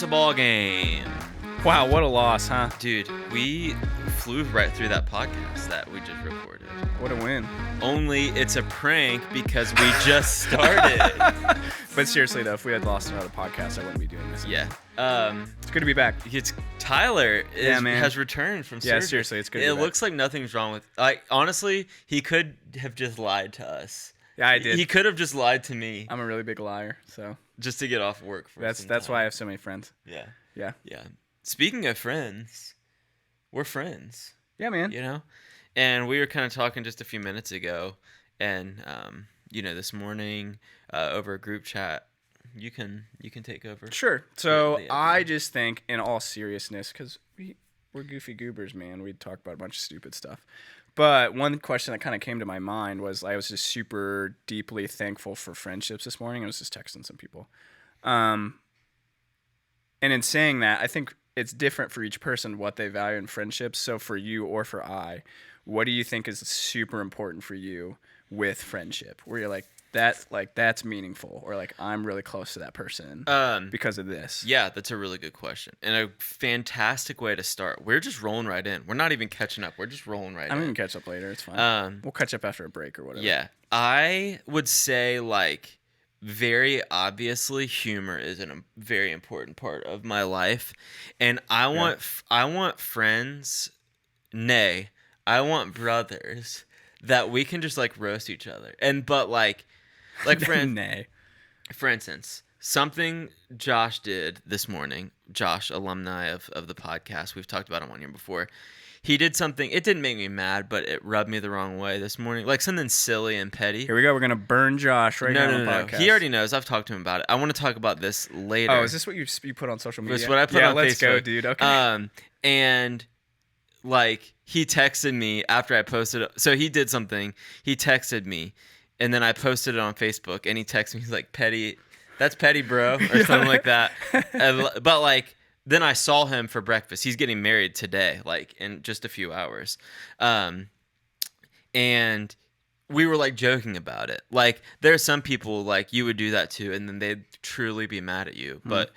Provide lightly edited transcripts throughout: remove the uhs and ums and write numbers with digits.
a ball game. Wow, what a loss, huh? Dude, we flew right through that podcast that we just recorded. What a win. Only it's a prank because we just started. But seriously, though, if we had lost another podcast, I wouldn't be doing this. Yeah. It's good to be back. Tyler has returned from surgery. Yeah, seriously, it's good to be be back. It looks like nothing's wrong with... honestly, he could have just lied to us. Yeah, I did. He could have just lied to me. I'm a really big liar, so... Just to get off work for That's why I have so many friends. Yeah. Yeah. Yeah. Speaking of friends, we're friends. Yeah, man. You know? And we were kind of talking just a few minutes ago, and, this morning, over a group chat, you can take over. Sure. So I just think, in all seriousness, because we're goofy goobers, man. We talk about a bunch of stupid stuff. But one question that kind of came to my mind was I was just super deeply thankful for friendships this morning. I was just texting some people. And in saying that, I think it's different for each person what they value in friendships. So for you or for I, what do you think is super important for you with friendship? Where you're like, that's meaningful, or like I'm really close to that person because of this. Yeah, that's a really good question and a fantastic way to start. We're just rolling right in. We're not even catching up. We're just rolling right in. I'm gonna catch up later. It's fine. We'll catch up after a break or whatever. Yeah, I would say very obviously humor is a very important part of my life, and I want friends. Nay, I want brothers that we can just roast each other, for instance, something Josh did this morning, Josh, alumni of the podcast, we've talked about him on here before. He did something, it didn't make me mad, but it rubbed me the wrong way this morning. Like something silly and petty. Here we go, we're going to burn Josh now on the podcast. No. He already knows, I've talked to him about it. I want to talk about this later. Oh, is this what you put on social media? It's what I put on Facebook. Let's go, dude, okay. And he texted me after I posted it. So he did something, he texted me. And then I posted it on Facebook, and he texted me, he's like, petty, that's petty, bro, or something like that. But, then I saw him for breakfast. He's getting married today, in just a few hours. And we were, joking about it. There are some people, you would do that too, and then they'd truly be mad at you. Mm-hmm. But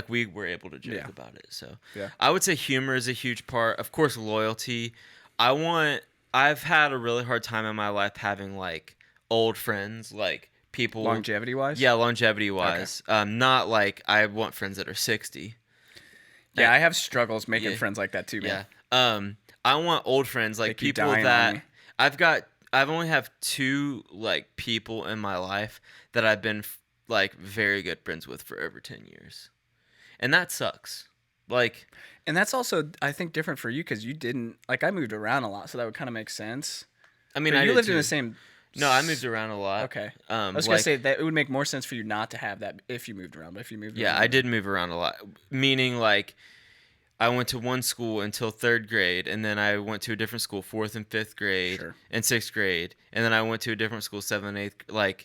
we were able to joke about it. So I would say humor is a huge part. Of course, loyalty. I've had a really hard time in my life having old friends, people. Longevity wise? Yeah, longevity wise. Okay. Not I want friends that are 60. Yeah, I have struggles making friends like that too, man. Yeah. I want old friends, people that I've only have two people in my life that I've been very good friends with for over 10 years. And that sucks. And that's also, I think, different for you because you didn't, I moved around a lot, so that would kind of make sense. I mean, you lived in the same... No, I moved around a lot. Okay. I was going to say that it would make more sense for you not to have that if you moved around, but if you moved around... Yeah, I did move around a lot, meaning, I went to one school until 3rd grade, and then I went to a different school 4th and 5th grade, and 6th grade, and then I went to a different school 7th and 8th,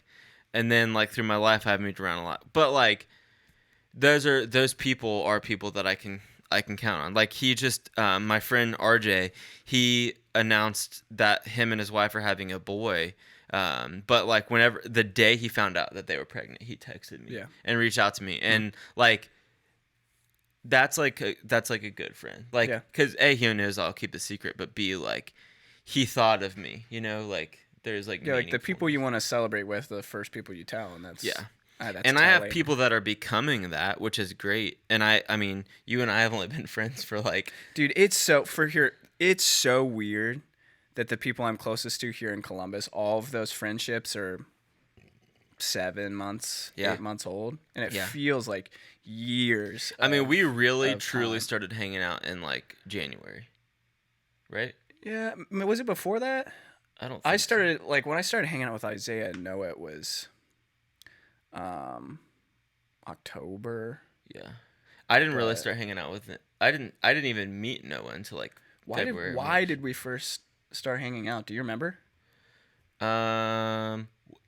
and then, through my life, I've moved around a lot. But, those people are people that I can count on. He just, my friend RJ, he announced that him and his wife are having a boy. But whenever the day he found out that they were pregnant, he texted me and reached out to me. And that's a good friend. Cause A, he knows I'll keep the secret, but B, he thought of me, there's the people you want to celebrate with, the first people you tell. And that's, and I have people that are becoming that, which is great. And I mean, you and I have only been friends for dude, it's so weird that the people I'm closest to here in Columbus, all of those friendships are 7 months, 8 months old. And it feels like years. I mean, we really, truly started hanging out in January, right? Yeah. Was it before that? I don't think I started, when I started hanging out with Isaiah and Noah, it was October. Yeah. I didn't really start hanging out with it. I didn't even meet Noah until February. Why did we first start hanging out? Do you remember?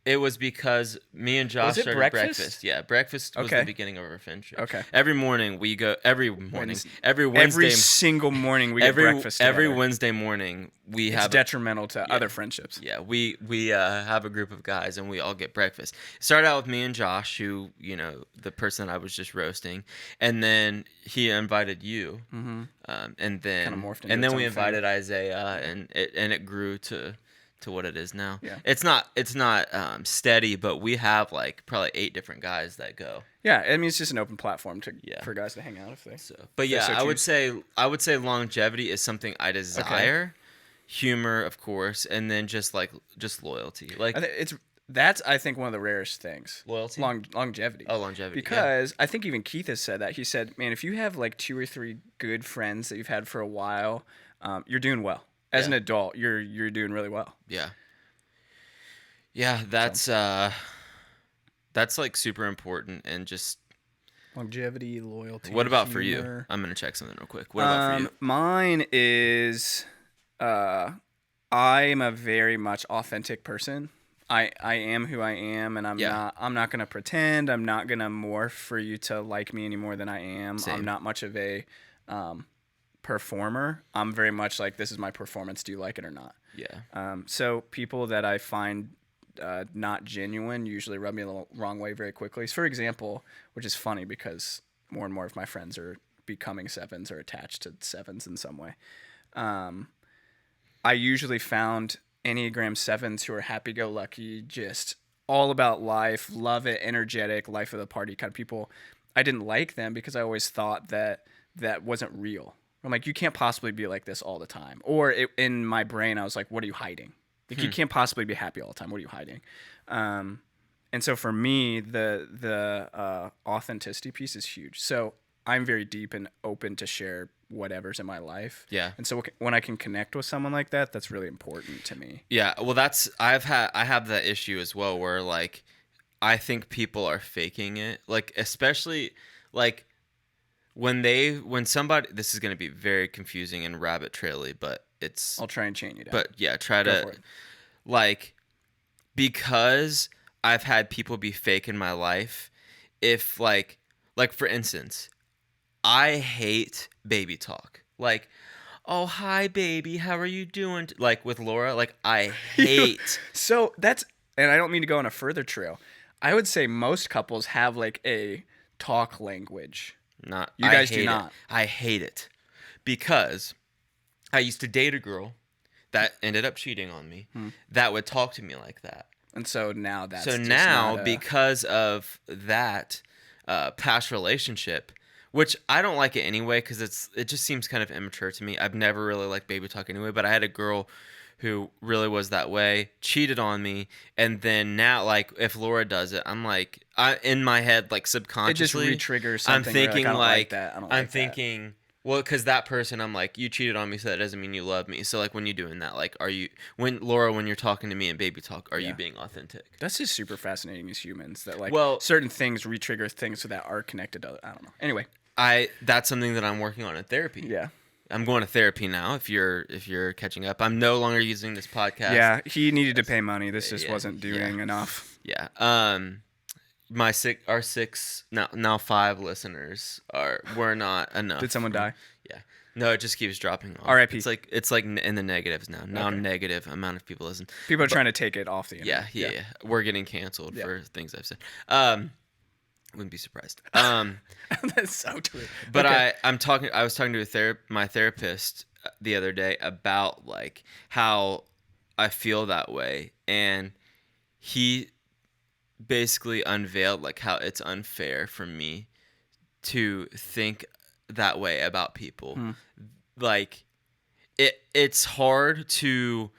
It was because me and Josh Was it started breakfast? Yeah, breakfast was Okay. the beginning of our friendship. Okay. Every morning we go. Every Wednesday. Every single morning we get breakfast together. Every Wednesday morning we It's have. detrimental to other friendships. Yeah, we have a group of guys and we all get breakfast. It started out with me and Josh, who the person I was just roasting, and then he invited you, and then Kinda morphed into and then its we own thing. invited Isaiah, and it grew to what it is now. Yeah. It's not steady, but we have like probably 8 different guys that go. Yeah, I mean it's just an open platform for guys to hang out if they. But yeah, so I would say longevity is something I desire. Okay. Humor, of course, and then just loyalty. Like That's I think one of the rarest things. Loyalty? Longevity. Oh, longevity. Because I think even Keith has said that. He said, "Man, if you have like 2 or 3 good friends that you've had for a while, you're doing well. As an adult, you're doing really well." Yeah. Yeah, that's like super important and just longevity, loyalty. What about for humor. you? I'm gonna check something real quick. What about for you? Mine is, I'm a very much authentic person. I am who I am, and I'm not gonna pretend. I'm not gonna morph for you to like me any more than I am. Same. I'm not much of a performer. I'm very much like, this is my performance. Do you like it or not? Yeah. So people that I find not genuine usually rub me the wrong way very quickly. So for example, which is funny because more and more of my friends are becoming 7s or attached to 7s in some way. I usually found Enneagram 7s who are happy-go-lucky, just all about life, love it, energetic, life of the party kind of people. I didn't like them because I always thought that wasn't real. I'm like, you can't possibly be like this all the time. Or in my brain, I was like, what are you hiding? Like, you can't possibly be happy all the time. What are you hiding? And so for me, the authenticity piece is huge. So I'm very deep and open to share whatever's in my life. Yeah. And so when I can connect with someone like that, that's really important to me. Yeah. Well, I have that issue as well where like I think people are faking it. Like especially like when somebody, this is going to be very confusing and rabbit traily, but I'll try and chain you down. But yeah, for it. Like, because I've had people be fake in my life. If like for instance, I hate baby talk. Like, oh, hi baby, how are you doing? Like with Laura, like I hate. So and I don't mean to go on a further trail. I would say most couples have like a talk language. You guys do not. I hate it because I used to date a girl that ended up cheating on me that would talk to me like that. And so now because of that past relationship, which I don't like it anyway because it just seems kind of immature to me. I've never really liked baby talk anyway, but I had a girl who really was that way, cheated on me, and then now, like, if Laura does it, I'm like, in my head, like, subconsciously, it just re-triggers something. I'm thinking, I'm thinking, well, because that person, I'm like, you cheated on me, so that doesn't mean you love me. So, like, when you're doing that, like, when you're talking to me in baby talk, are you being authentic? That's just super fascinating as humans, that, like, well, certain things re-trigger things that are connected to, I don't know. Anyway. That's something that I'm working on in therapy. Yeah. I'm going to therapy now. If you're catching up, I'm no longer using this podcast. Yeah, he needed to pay money. This just wasn't doing enough. Yeah. Our 6 now 5 listeners were not enough. Did someone die? Yeah. No, it just keeps dropping off. R.I.P. It's like in the negatives now. Now negative amount of people listen. People are trying to take it off the internet. Yeah. We're getting canceled for things I've said. Wouldn't be surprised. That's so true. But okay. I was talking to my therapist the other day about like how I feel that way, and he basically unveiled like how it's unfair for me to think that way about people. Like it's hard to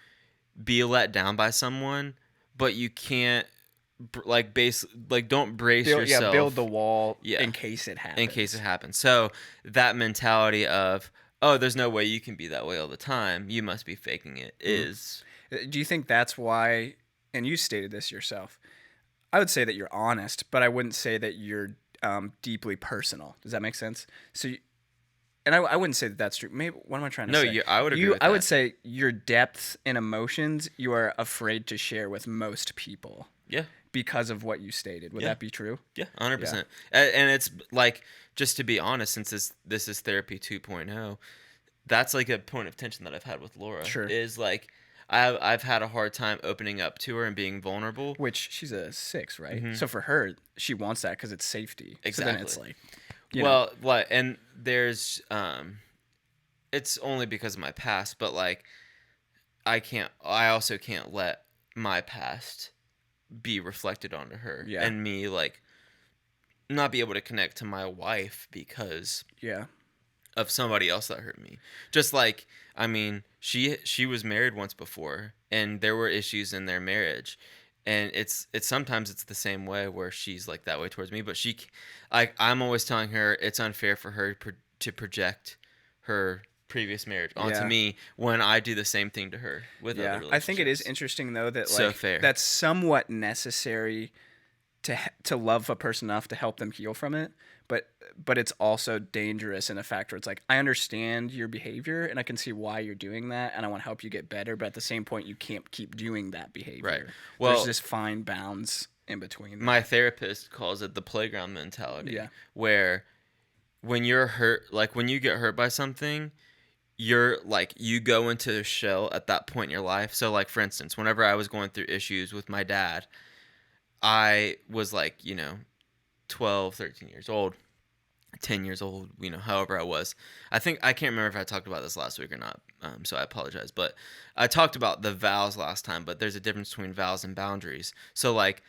be let down by someone, but you can't don't brace yourself. Yeah, build the wall in case it happens. So that mentality of, oh, there's no way you can be that way all the time, you must be faking it, is. Do you think that's why, and you stated this yourself, I would say that you're honest, but I wouldn't say that you're deeply personal. Does that make sense? So, and I wouldn't say that that's true. Maybe, what am I trying to say? No, I would agree with that. I would say your depth and emotions you are afraid to share with most people. Yeah. because of what you stated. Would that be true? Yeah, 100%. And it's like, just to be honest, since this is therapy 2.0, that's like a point of tension that I've had with Laura. Sure. Is like I've had a hard time opening up to her and being vulnerable. Which she's a 6, right? So for her, she wants that because it's safety. Exactly. So then it's like, you know. And there's it's only because of my past, but like I also can't let my past be reflected onto her and me like not be able to connect to my wife because of somebody else that hurt me. Just like, I mean, she was married once before and there were issues in their marriage, and it's sometimes it's the same way where she's like that way towards me, but I'm always telling her it's unfair for her to project her previous marriage onto me when I do the same thing to her with other relationships. I think it is interesting though that so fair. That's somewhat necessary to love a person enough to help them heal from it, but it's also dangerous in a fact where it's like, I understand your behavior and I can see why you're doing that and I want to help you get better, but at the same point you can't keep doing that behavior. Right. Well, there's just fine bounds in between. My therapist calls it the playground mentality. Yeah. Where when you're hurt, like when you get hurt by something, you're like, you go into a shell at that point in your life. So like, for instance, whenever I was going through issues with my dad, I was like, 12, 13 years old, 10 years old, however I was. I can't remember if I talked about this last week or not, so I apologize. But I talked about the vows last time, but there's a difference between vows and boundaries. So like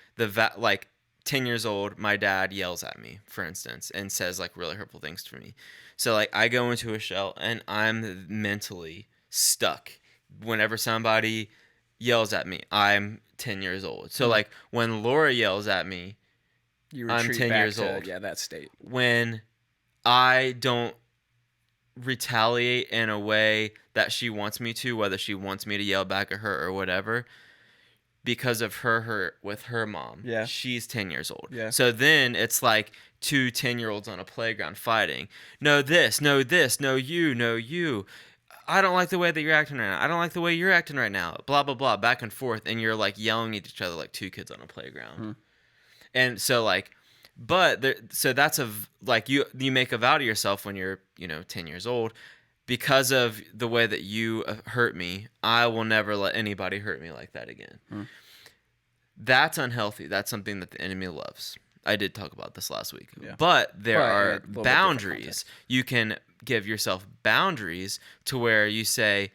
10 years old, my dad yells at me, for instance, and says like really hurtful things to me. So like I go into a shell and I'm mentally stuck. Whenever somebody yells at me, I'm 10 years old. So like when Laura yells at me, I'm 10 years old. Yeah, that state. When I don't retaliate in a way that she wants me to, whether she wants me to yell back at her or whatever, because of her hurt with her mom. Yeah. She's 10 years old. Yeah. So then it's like 2 10-year-olds on a playground fighting. No this, no this, no you, no you. I don't like the way that you're acting right now. I don't like the way you're acting right now. Blah, blah, blah, back and forth. And you're like yelling at each other like 2 kids on a playground. And so like, so that's like you make a vow to yourself when you're, 10 years old. Because of the way that you hurt me, I will never let anybody hurt me like that again. That's unhealthy. That's something that the enemy loves. I did talk about this last week. Yeah. But there are boundaries. You can give yourself boundaries to where you say,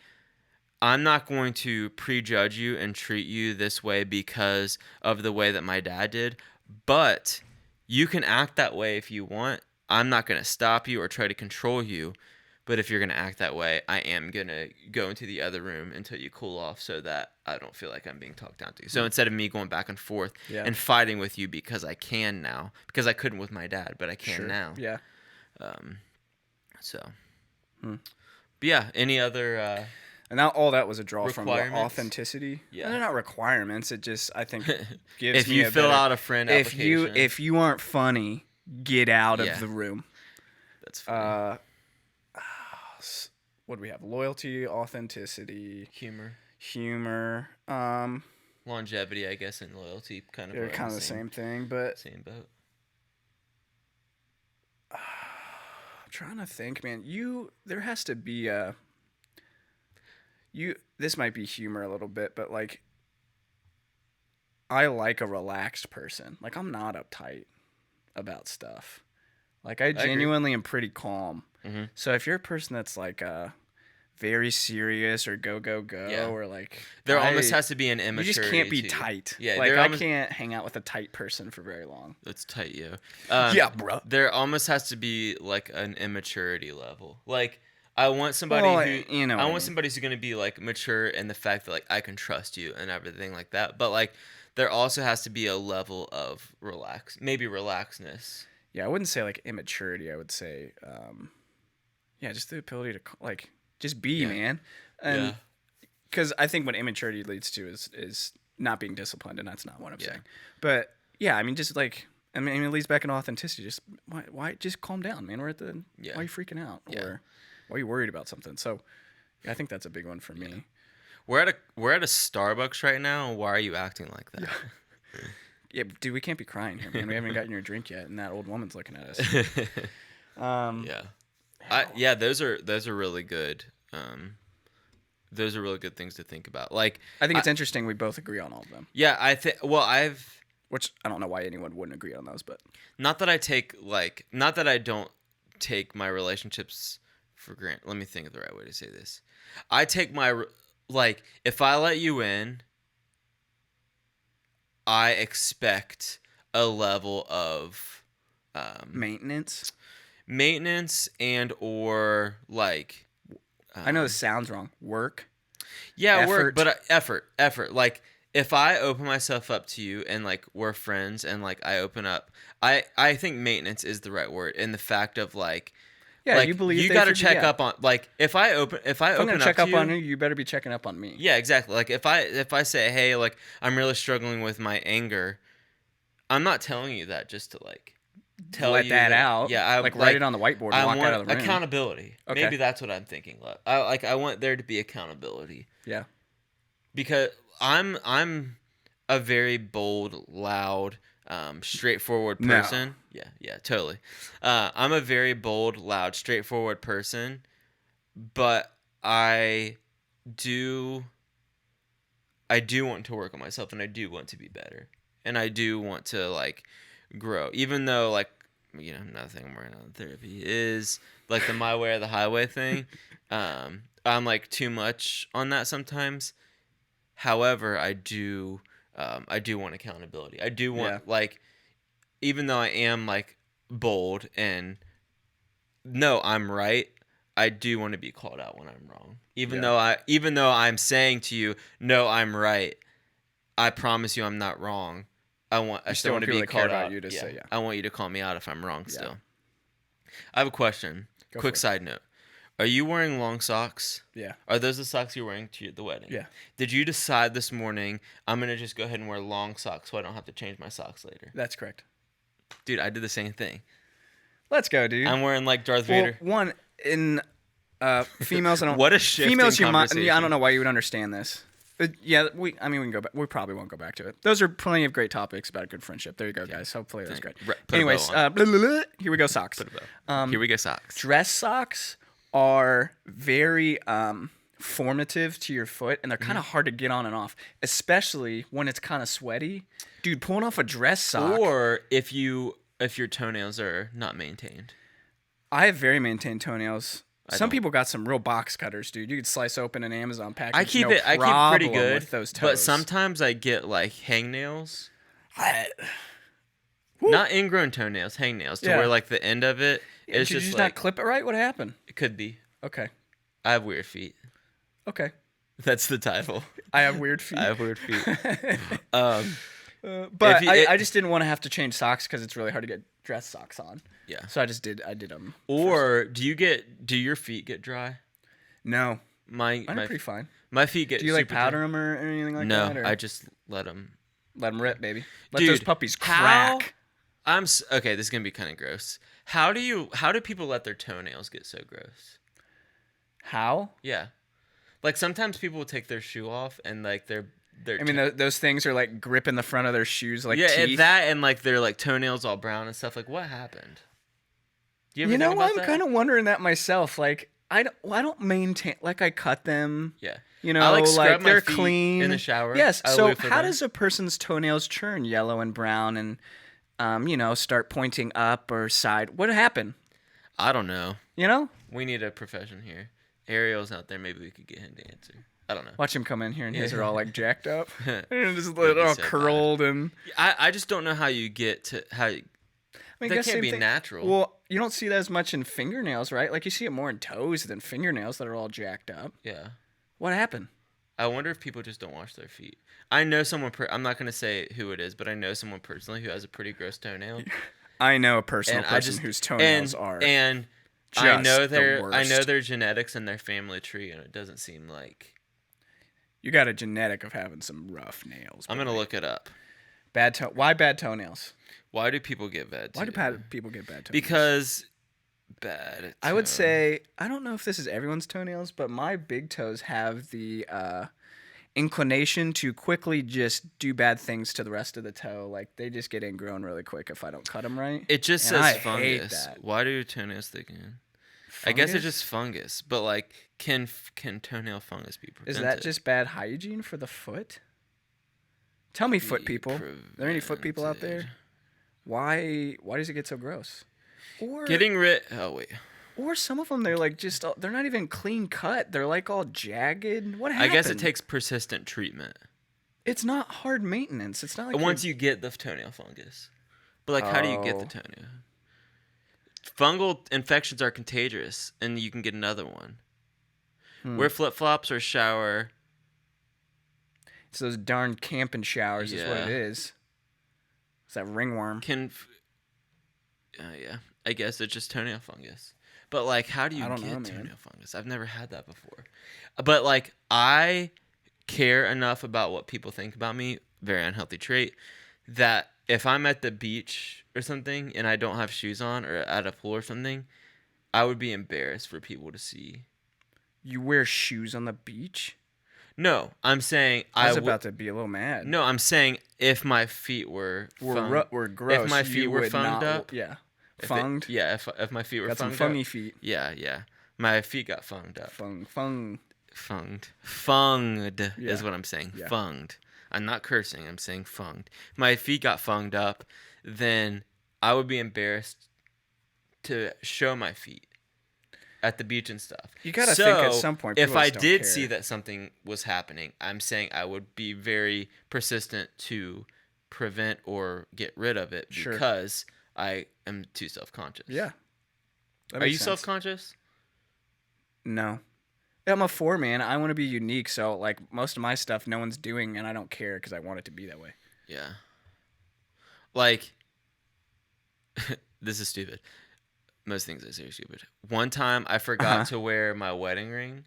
I'm not going to prejudge you and treat you this way because of the way that my dad did, but you can act that way if you want. I'm not going to stop you or try to control you. But if you're going to act that way, I am going to go into the other room until you cool off so that I don't feel like I'm being talked down to. So instead of me going back and forth and fighting with you because I can now, because I couldn't with my dad, but I can now. Yeah. But yeah, any other... and now all that was a draw from authenticity. Yeah. They're not requirements. It just, I think, gives if you fill out a friend application. If you aren't funny, get out of the room. That's funny. What do we have? Loyalty, authenticity, humor, longevity, I guess, and loyalty they're kind of the same thing, but same boat. I'm trying to think, man. There has to be this might be humor a little bit, but like I like a relaxed person. Like I'm not uptight about stuff. Like I genuinely am pretty calm. So if you're a person that's like very serious or go or like there almost has to be an immaturity. You just can't be tight. Yeah, like I can't hang out with a tight person for very long. That's tight, yo. Yeah, bro. There almost has to be like an immaturity level. Like I want somebody I want somebody who's gonna be like mature in the fact that like I can trust you and everything like that. But like there also has to be a level of relaxedness. Yeah, I wouldn't say like immaturity. I would say, just the ability to like just be, man. And because I think what immaturity leads to is not being disciplined, and that's not what I'm saying. But yeah, I mean, just like it leads back into authenticity. Just why just calm down, man. Why are you freaking out, or why are you worried about something? So I think that's a big one for me. We're at a Starbucks right now. Why are you acting like that? Yeah, dude, we can't be crying here, man. We haven't gotten your drink yet, and that old woman's looking at us. Yeah, those are really good. Those are really good things to think about. Like, I think it's interesting we both agree on all of them. yeah, I think. Well, Which I don't know why anyone wouldn't agree on those, but not that I don't take my relationships for granted. Let me think of the right way to say this. I take if I let you in, I expect a level of maintenance and or like I know this sounds wrong. Work. Yeah, work, but effort. Like if I open myself up to you and like we're friends and like I open up, I think maintenance is the right word. And the fact of like, yeah, you believe you got to check up on like if I open I'm gonna check up on you, you better be checking up on me. Yeah, exactly. Like if I say, hey, like I'm really struggling with my anger, I'm not telling you that just to like let that out. Yeah, I like write it on the whiteboard and walk out of the room. Accountability. Okay. Maybe that's what I'm thinking. I want there to be accountability. Yeah. Because I'm a very bold, loud, straightforward person. No. Yeah, totally. I'm a very bold, loud, straightforward person, but I do want to work on myself, and I do want to be better, and I do want to like grow, even though like another thing I'm working on therapy is like the my way or the highway thing. I'm like too much on that sometimes. However, I do want accountability. I do want like, even though I am like bold and no, I'm right. I do want to be called out when I'm wrong. Even though I'm saying to you, no, I'm right. I promise you, I'm not wrong. I still want to be called out. I want you to call me out if I'm wrong. Still, I have a question. Quick side note. Are you wearing long socks? Yeah. Are those the socks you're wearing to the wedding? Yeah. Did you decide this morning, I'm going to just go ahead and wear long socks so I don't have to change my socks later? That's correct. Dude, I did the same thing. Let's go, dude. I'm wearing like Darth Vader. One, in females, I don't... What a shift females, in conversation. I don't know why you would understand this. Yeah, we can go back. We probably won't go back to it. Those are plenty of great topics about good friendship. There you go, guys. Hopefully that's great. Anyways, here we go, socks. Here we go, socks. Dress socks are very formative to your foot, and they're kind of hard to get on and off, especially when it's kind of sweaty. Dude, pulling off a dress sock. Or if your toenails are not maintained. I have very maintained toenails. Some people got some real box cutters, dude. You could slice open an Amazon package. I keep pretty good with those toes. But sometimes I get like hangnails. Not ingrown toenails, hangnails, to where like the end of it is Did you just like, not clip it right? What happened? It could be. Okay. I have weird feet. Okay. That's the title. I have weird feet. I have weird feet. But I just didn't want to have to change socks because it's really hard to get dress socks on. Yeah. So I did them. Or do your feet get dry? No. I'm pretty fine. My feet get. Do you like powder them or anything like that? No, I just let them. Let them rip, baby. Let those puppies crack. Okay. This is gonna be kind of gross. How do people let their toenails get so gross? How? Yeah. Like sometimes people will take their shoe off and like their those things are like gripping the front of their shoes like teeth. Yeah, that and like their like toenails all brown and stuff. Like what happened? Do you ever think about that? I'm kind of wondering that myself. Like I don't maintain, like I cut them. Yeah. I like scrub they're my feet clean in the shower. Yes. So how does a person's toenails turn yellow and brown and start pointing up or side? What happened? I don't know. We need a profession here. Ariel's out there. Maybe we could get him to answer. I don't know. Watch him come in here and his are all like jacked up, and just all curled bad. And. I just don't know how you get to how. That can't be natural. Well, you don't see that as much in fingernails, right? Like you see it more in toes than fingernails that are all jacked up. Yeah. What happened? I wonder if people just don't wash their feet. I know someone. I'm not gonna say who it is, but I know someone personally who has a pretty gross toenail. I know a personal person whose toenails are. And I know their genetics and their family tree, and it doesn't seem like. You got a genetic of having some rough nails. I'm gonna look it up. Why bad toenails? Why do people get bad toenails? Why do people get bad toenails? Because bad. I would say, I don't know if this is everyone's toenails, but my big toes have the inclination to quickly just do bad things to the rest of the toe. Like they just get ingrown really quick if I don't cut them right. It just And says I fungus. hate that. Why do your toenails thick again? I guess it's just fungus, but like, can toenail fungus be prevented? Is that just bad hygiene for the foot? Tell me, foot people. Are there any foot people out there? Why does it get so gross? Or getting rid? Oh wait. Or some of them, they're like just they're not even clean cut. They're like all jagged. What happened? I guess it takes persistent treatment. It's not hard maintenance. It's not like once you get the toenail fungus. But like, how do you get the toenail? Fungal infections are contagious, and you can get another one. Wear flip-flops or shower. It's those darn camping showers is what it is. It's that ringworm. Yeah. I guess it's just toenail fungus. But, like, how do you get toenail fungus? I've never had that before. But, like, I care enough about what people think about me, very unhealthy trait, that if I'm at the beach or something and I don't have shoes on or at a pool or something, I would be embarrassed for people to see. You wear shoes on the beach? No, I'm saying I was about to be a little mad. No, I'm saying if my feet were gross, if my feet were funged up, yeah, funged. If my feet were got some funged fungy up, feet. Yeah, my feet got funged up. Funged is what I'm saying. Yeah. Funged. I'm not cursing. I'm saying funged. My feet got funged up, then I would be embarrassed to show my feet at the beach and stuff. You gotta think at some point. If I did see that something was happening, I'm saying I would be very persistent to prevent or get rid of it because I am too self-conscious. Yeah. Are you self-conscious? No. I'm a 4, man. I want to be unique, so like most of my stuff no one's doing, and I don't care because I want it to be that way. Yeah. Like, this is stupid. Most things I say are stupid. One time I forgot to wear my wedding ring.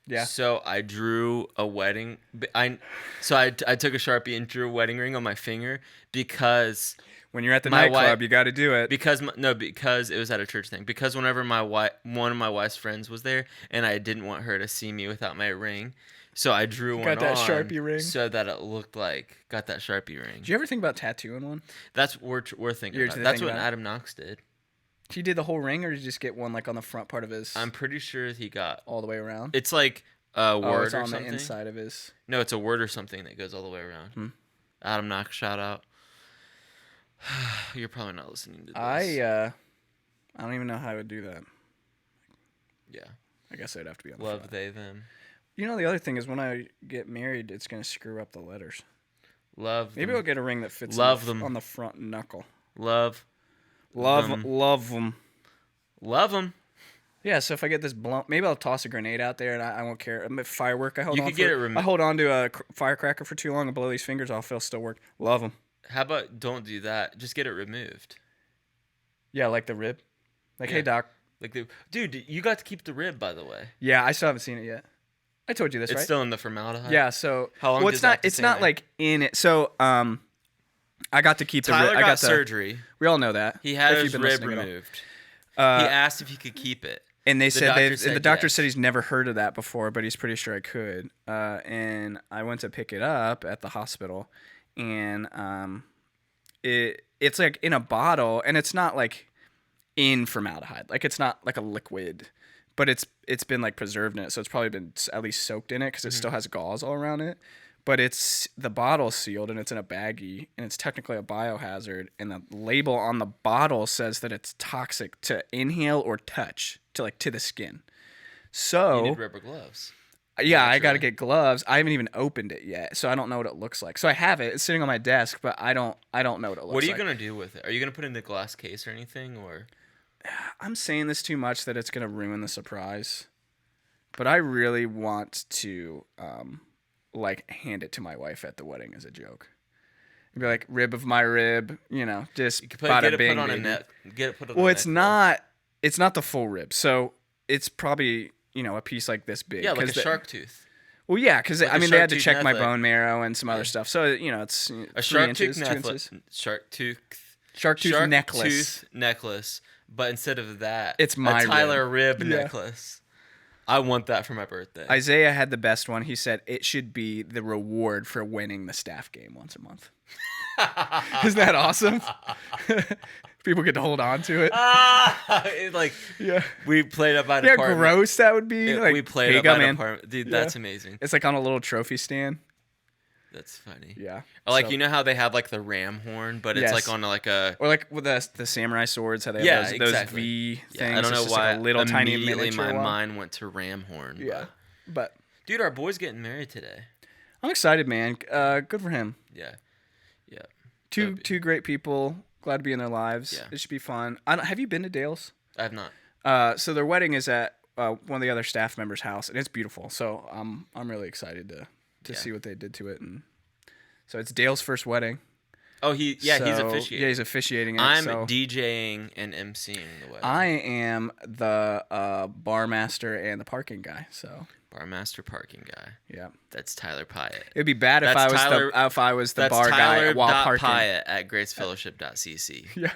Yeah. So I drew a wedding. I took a Sharpie and drew a wedding ring on my finger because when you're at the nightclub, you got to do it. Because it was at a church thing. Because whenever one of my wife's friends was there, and I didn't want her to see me without my ring, so I drew one on. Got that Sharpie ring. So that it looked like got that Sharpie ring. Did you ever think about tattooing one? That's we're thinking about. That's what Adam Knox did. He did the whole ring, or did you just get one like on the front part of his? I'm pretty sure he got all the way around. It's like a word it's or on something. The inside of his. No, it's a word or something that goes all the way around. Adam Knox, shout out. You're probably not listening to this. I don't even know how I would do that. Yeah. I guess I'd have to be on the Love front. they them. You know, the other thing is when I get married, it's gonna screw up the letters. Love. Maybe them. I'll get a ring that fits. Them on the front knuckle. Love them. Love them. Yeah, so if I get this blunt, maybe I'll toss a grenade out there and I won't care. I'm a firework. I hold on to a firecracker for too long and blow these fingers off. It'll still work. Love them. How about don't do that? Just get it removed. Yeah, like the rib. Like, hey, doc. Dude, you got to keep the rib, by the way. Yeah, I still haven't seen it yet. I told you this, right? It's still in the formaldehyde. Yeah. So how long? It's not like in it. So I got to keep Tyler the rib. I got surgery. We all know that. He had his rib removed. He asked if he could keep it. And they said the doctor said he's never heard of that before, but he's pretty sure I could. And I went to pick it up at the hospital, and it's like in a bottle, and it's not like in formaldehyde, like it's not like a liquid, but it's been like preserved in it, so it's probably been at least soaked in it because it still has gauze all around it. But it's the bottle sealed and it's in a baggie and it's technically a biohazard. And the label on the bottle says that it's toxic to inhale or touch to the skin. So you need rubber gloves. Yeah, I got to get gloves. I haven't even opened it yet, so I don't know what it looks like. So I have it. It's sitting on my desk, but I don't know what it looks like. What are you gonna do with it? Are you gonna put it in the glass case or anything, or? I'm saying this too much that it's gonna ruin the surprise, but I really want to hand it to my wife at the wedding as a joke. And be like, rib of my rib, just get it put on a net. Get it put on. Well, it's not the full rib, so it's probably a piece like this big. Yeah, like a shark tooth. Well, yeah, because they had to check my bone marrow and some other stuff, so it's a shark 3 tooth inches, shark tooth necklace. Tooth necklace, but instead of that, it's my Tyler rib necklace. I want that for my birthday. Isaiah had the best one. He said it should be the reward for winning the staff game once a month. Isn't that awesome? People get to hold on to it. Like, Yeah. we played up at an Yeah, apartment. gross that would be. Like, We played hey, up go, at an man. apartment. Dude, Yeah. that's amazing. It's like on a little trophy stand. That's funny. Yeah. Or like, So- you know how they have like the ram horn, but it's Yes. like on like a... Or like with the samurai swords, how they have those exactly. V Yeah, things. I don't know It's just why like a little tiny immediately miniature my one. mind went to ram horn. Yeah. But Dude, our boy's getting married today. I'm excited, man. Good for him. Yeah. Yeah. Two great people. Glad to be in their lives. Yeah. It should be fun. Have you been to Dale's? I have not. So their wedding is at one of the other staff members' house, and it's beautiful. So I'm really excited to see what they did to it. And so it's Dale's first wedding. Oh, he's officiating. Yeah, he's officiating it. I'm so DJing and emceeing the wedding. I am the bar master and the parking guy. So Barmaster parking guy. yeah, That's Tyler Pyatt. it'd be bad if That's I was the That's bar guy while parking. Pyatt at gracefellowship.cc. Yeah,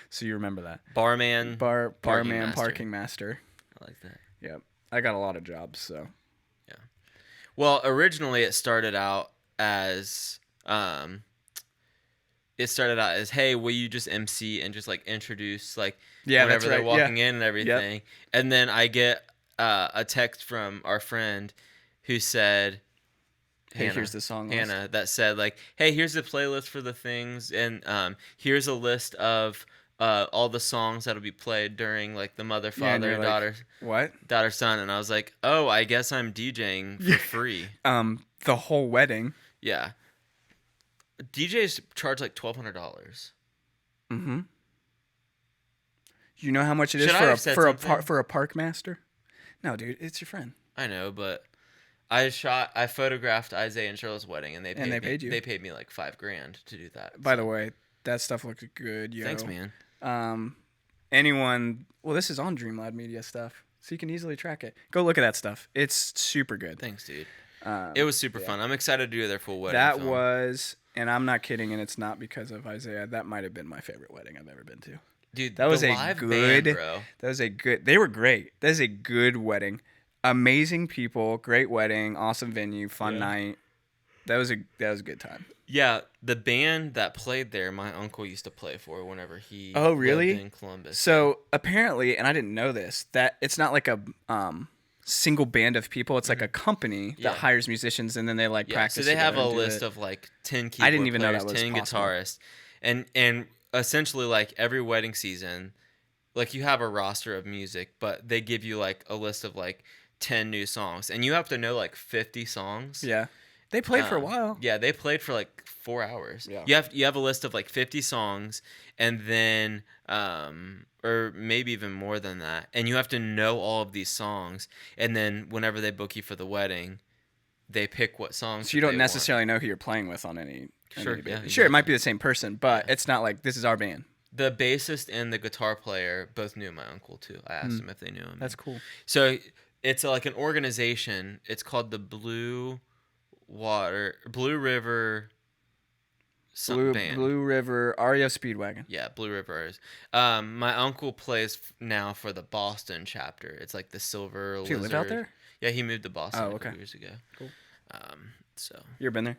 so you remember that Barman. barman master. parking master. I like that. Yeah, I got a lot of jobs. So Well, originally it started out as hey, will you just MC and just like introduce like Yeah, whenever that's they're right. walking Yeah. in and everything. And then I get a text from our friend who said, Hey, here's the song list. Hannah, that said like, hey, here's the playlist for the things, and here's a list of all the songs that'll be played during like the mother, Yeah, and father, you're and like, what? daughter, son, and I was like, oh, I guess I'm DJing for free. The whole wedding. Yeah. DJs charge like $1,200. Mm-hmm. You know how much it is Should I have said something? for a park master? No, dude, it's your friend. I know, but I photographed Isaiah and Charlotte's wedding, and they paid you. They paid me like $5,000 to do that. By the way, that stuff looks good. Yo. Thanks, man. Well, this is on Dreamlad Media stuff, so you can easily track it. Go look at that stuff. It's super good. Thanks, dude. It was super fun. I'm excited to do their full wedding. That film. was, and I'm not kidding, and it's not because of Isaiah. That might have been my favorite wedding I've ever been to. Dude, That was the a live good. band, bro. That was a good. They were great. That is a good wedding. Amazing people, great wedding, awesome venue, fun night. That was a good time. Yeah, the band that played there, my uncle used to play for whenever he really? lived in Columbus. So apparently, and I didn't know this, that it's not like a single band of people. It's like a company that hires musicians, and then they like practice. So they have a together and do list it. of like 10 keyboard I didn't even know players, that was 10 possible. guitarists, and essentially like every wedding season, like you have a roster of music, but they give you like a list of like 10 new songs, and you have to know like 50 songs. Yeah, they played for a while. Yeah, they played for like 4 hours. Yeah. You have a list of like 50 songs, and then or maybe even more than that, and you have to know all of these songs, and then whenever they book you for the wedding, they pick what songs. So you that don't they necessarily know who you're playing with on any. Sure, any yeah, sure, exactly. it might be the same person, but it's not like this is our band. The bassist and the guitar player both knew my uncle too. I asked them if they knew him. That's cool. So it's like an organization. It's called the Blue River band. Blue River REO Speedwagon. Yeah, Blue River is. My uncle plays now for the Boston chapter. It's like the Silver Does he Lizard. live out there? Yeah, he moved to Boston a okay. couple years ago. Cool. So You ever been there?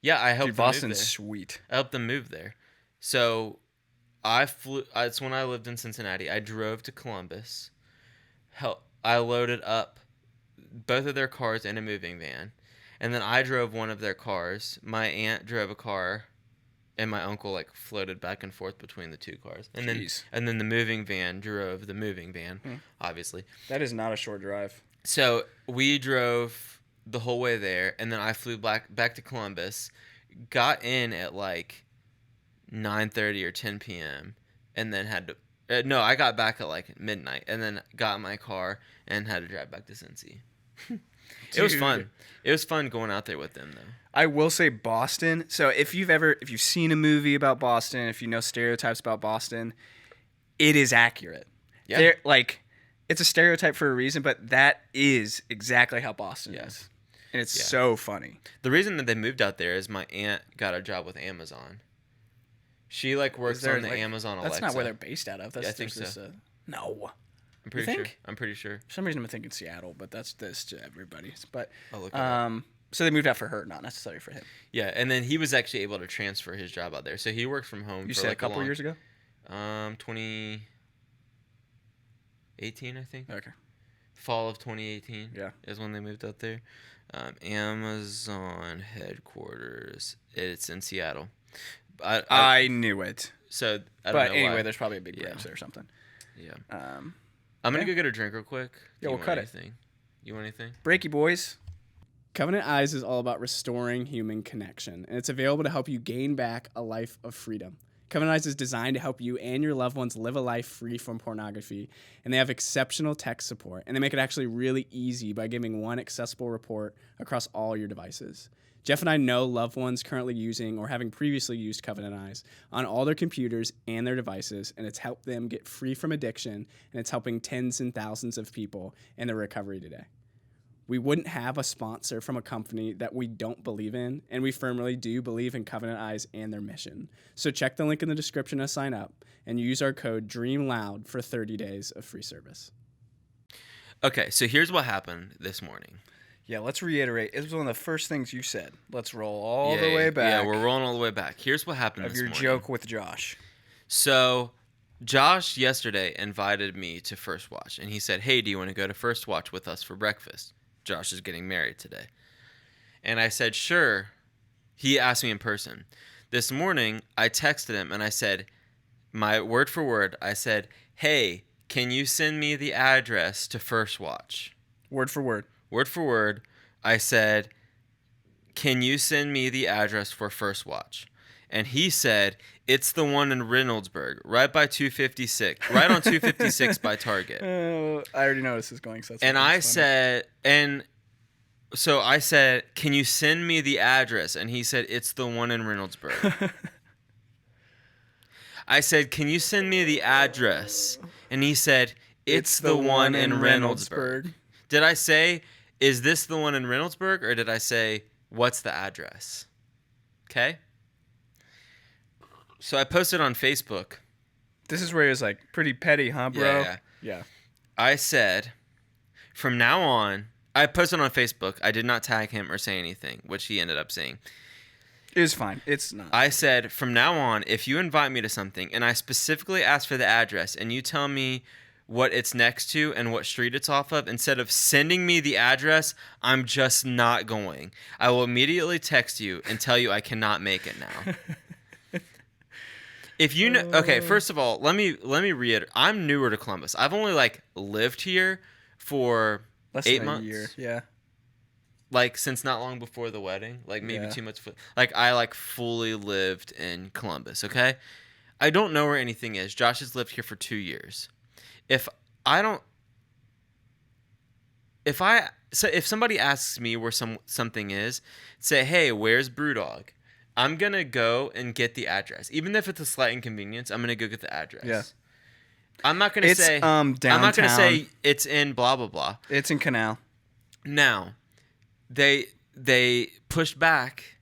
yeah, I helped Dude, them move Boston's there. sweet. I helped them move there. So I flew. It's when I lived in Cincinnati. I drove to Columbus. I loaded up both of their cars in a moving van, and then I drove one of their cars. My aunt drove a car, and my uncle like floated back and forth between the two cars. And Jeez. then the moving van drove the moving van, obviously. That is not a short drive. So we drove the whole way there, and then I flew back to Columbus, got in at like 9:30 or 10 p.m. and then had to I got back at like midnight, and then got in my car and had to drive back to Cincy. It was fun. It was fun going out there with them though. I will say Boston. So if you've seen a movie about Boston, if you know stereotypes about Boston, it is accurate. Yeah. They're like, it's a stereotype for a reason, but that is exactly how Boston is. And it's so funny. The reason that they moved out there is my aunt got a job with Amazon. She like works on the Amazon Alexa. That's not where they're based out of. That's I think just so. no. I'm pretty You sure. think? I'm pretty sure. For some reason I'm thinking Seattle, but that's this to everybody. But I'll look it up. so they moved out for her, not necessarily for him. Yeah, and then he was actually able to transfer his job out there. So he worked from home You for said like a couple years ago? 2018, I think. Okay. Fall of 2018 Yeah. is when they moved out there. Amazon headquarters. It's in Seattle. I knew it. So I don't But know anyway, why. there's probably a big branch there or something. Yeah. Um, I'm gonna go get a drink real quick. Yeah, we'll cut it. You want anything? Breaky boys. Covenant Eyes is all about restoring human connection, and it's available to help you gain back a life of freedom. Covenant Eyes is designed to help you and your loved ones live a life free from pornography, and they have exceptional tech support, and they make it actually really easy by giving one accessible report across all your devices. Jeff and I know loved ones currently using or having previously used Covenant Eyes on all their computers and their devices, and it's helped them get free from addiction, and it's helping tens and thousands of people in their recovery today. We wouldn't have a sponsor from a company that we don't believe in, and we firmly do believe in Covenant Eyes and their mission. So check the link in the description to sign up and use our code DREAMLOUD for 30 days of free service. Okay, so here's what happened this morning. Yeah, let's reiterate. It was one of the first things you said. Let's roll all the way back. Yeah, we're rolling all the way back. Here's what happened of this your morning. joke with Josh. So Josh yesterday invited me to First Watch, and he said, hey, do you want to go to First Watch with us for breakfast? Josh is getting married today. And I said, sure. He asked me in person. This morning, I texted him, and I said, my word for word, I said, hey, can you send me the address to First Watch? Word for word. Word for word, I said, can you send me the address for First Watch? And he said, it's the one in Reynoldsburg, right by 256, right on 256 by Target. I already know this is going. So And I said, can you send me the address? And he said, it's the one in Reynoldsburg. I said, can you send me the address? And he said, it's the one in Reynoldsburg. Did I say, is this the one in Reynoldsburg? Or did I say, what's the address? Okay. So I posted on Facebook. This is where he was like, pretty petty, huh, bro? Yeah. I said, from now on, I posted on Facebook. I did not tag him or say anything, which he ended up saying. It was fine. It's not. I said, from now on, if you invite me to something and I specifically ask for the address and you tell me what it's next to and what street it's off of, instead of sending me the address, I'm just not going. I will immediately text you and tell you I cannot make it now. If you know, okay, first of all, let me reiterate. I'm newer to Columbus. I've only lived here for Less 8 than months. A year. Yeah. Since not long before the wedding, maybe Yeah. 2 months. I fully lived in Columbus. Okay, I don't know where anything is. Josh has lived here for 2 years. If somebody asks me where something is, say, hey, where's Brewdog? I'm going to go and get the address. Even if it's a slight inconvenience, I'm going to go get the address. Yeah. I'm not going to say downtown. I'm not going to say it's in blah blah blah. It's in Canal. Now, they pushed back.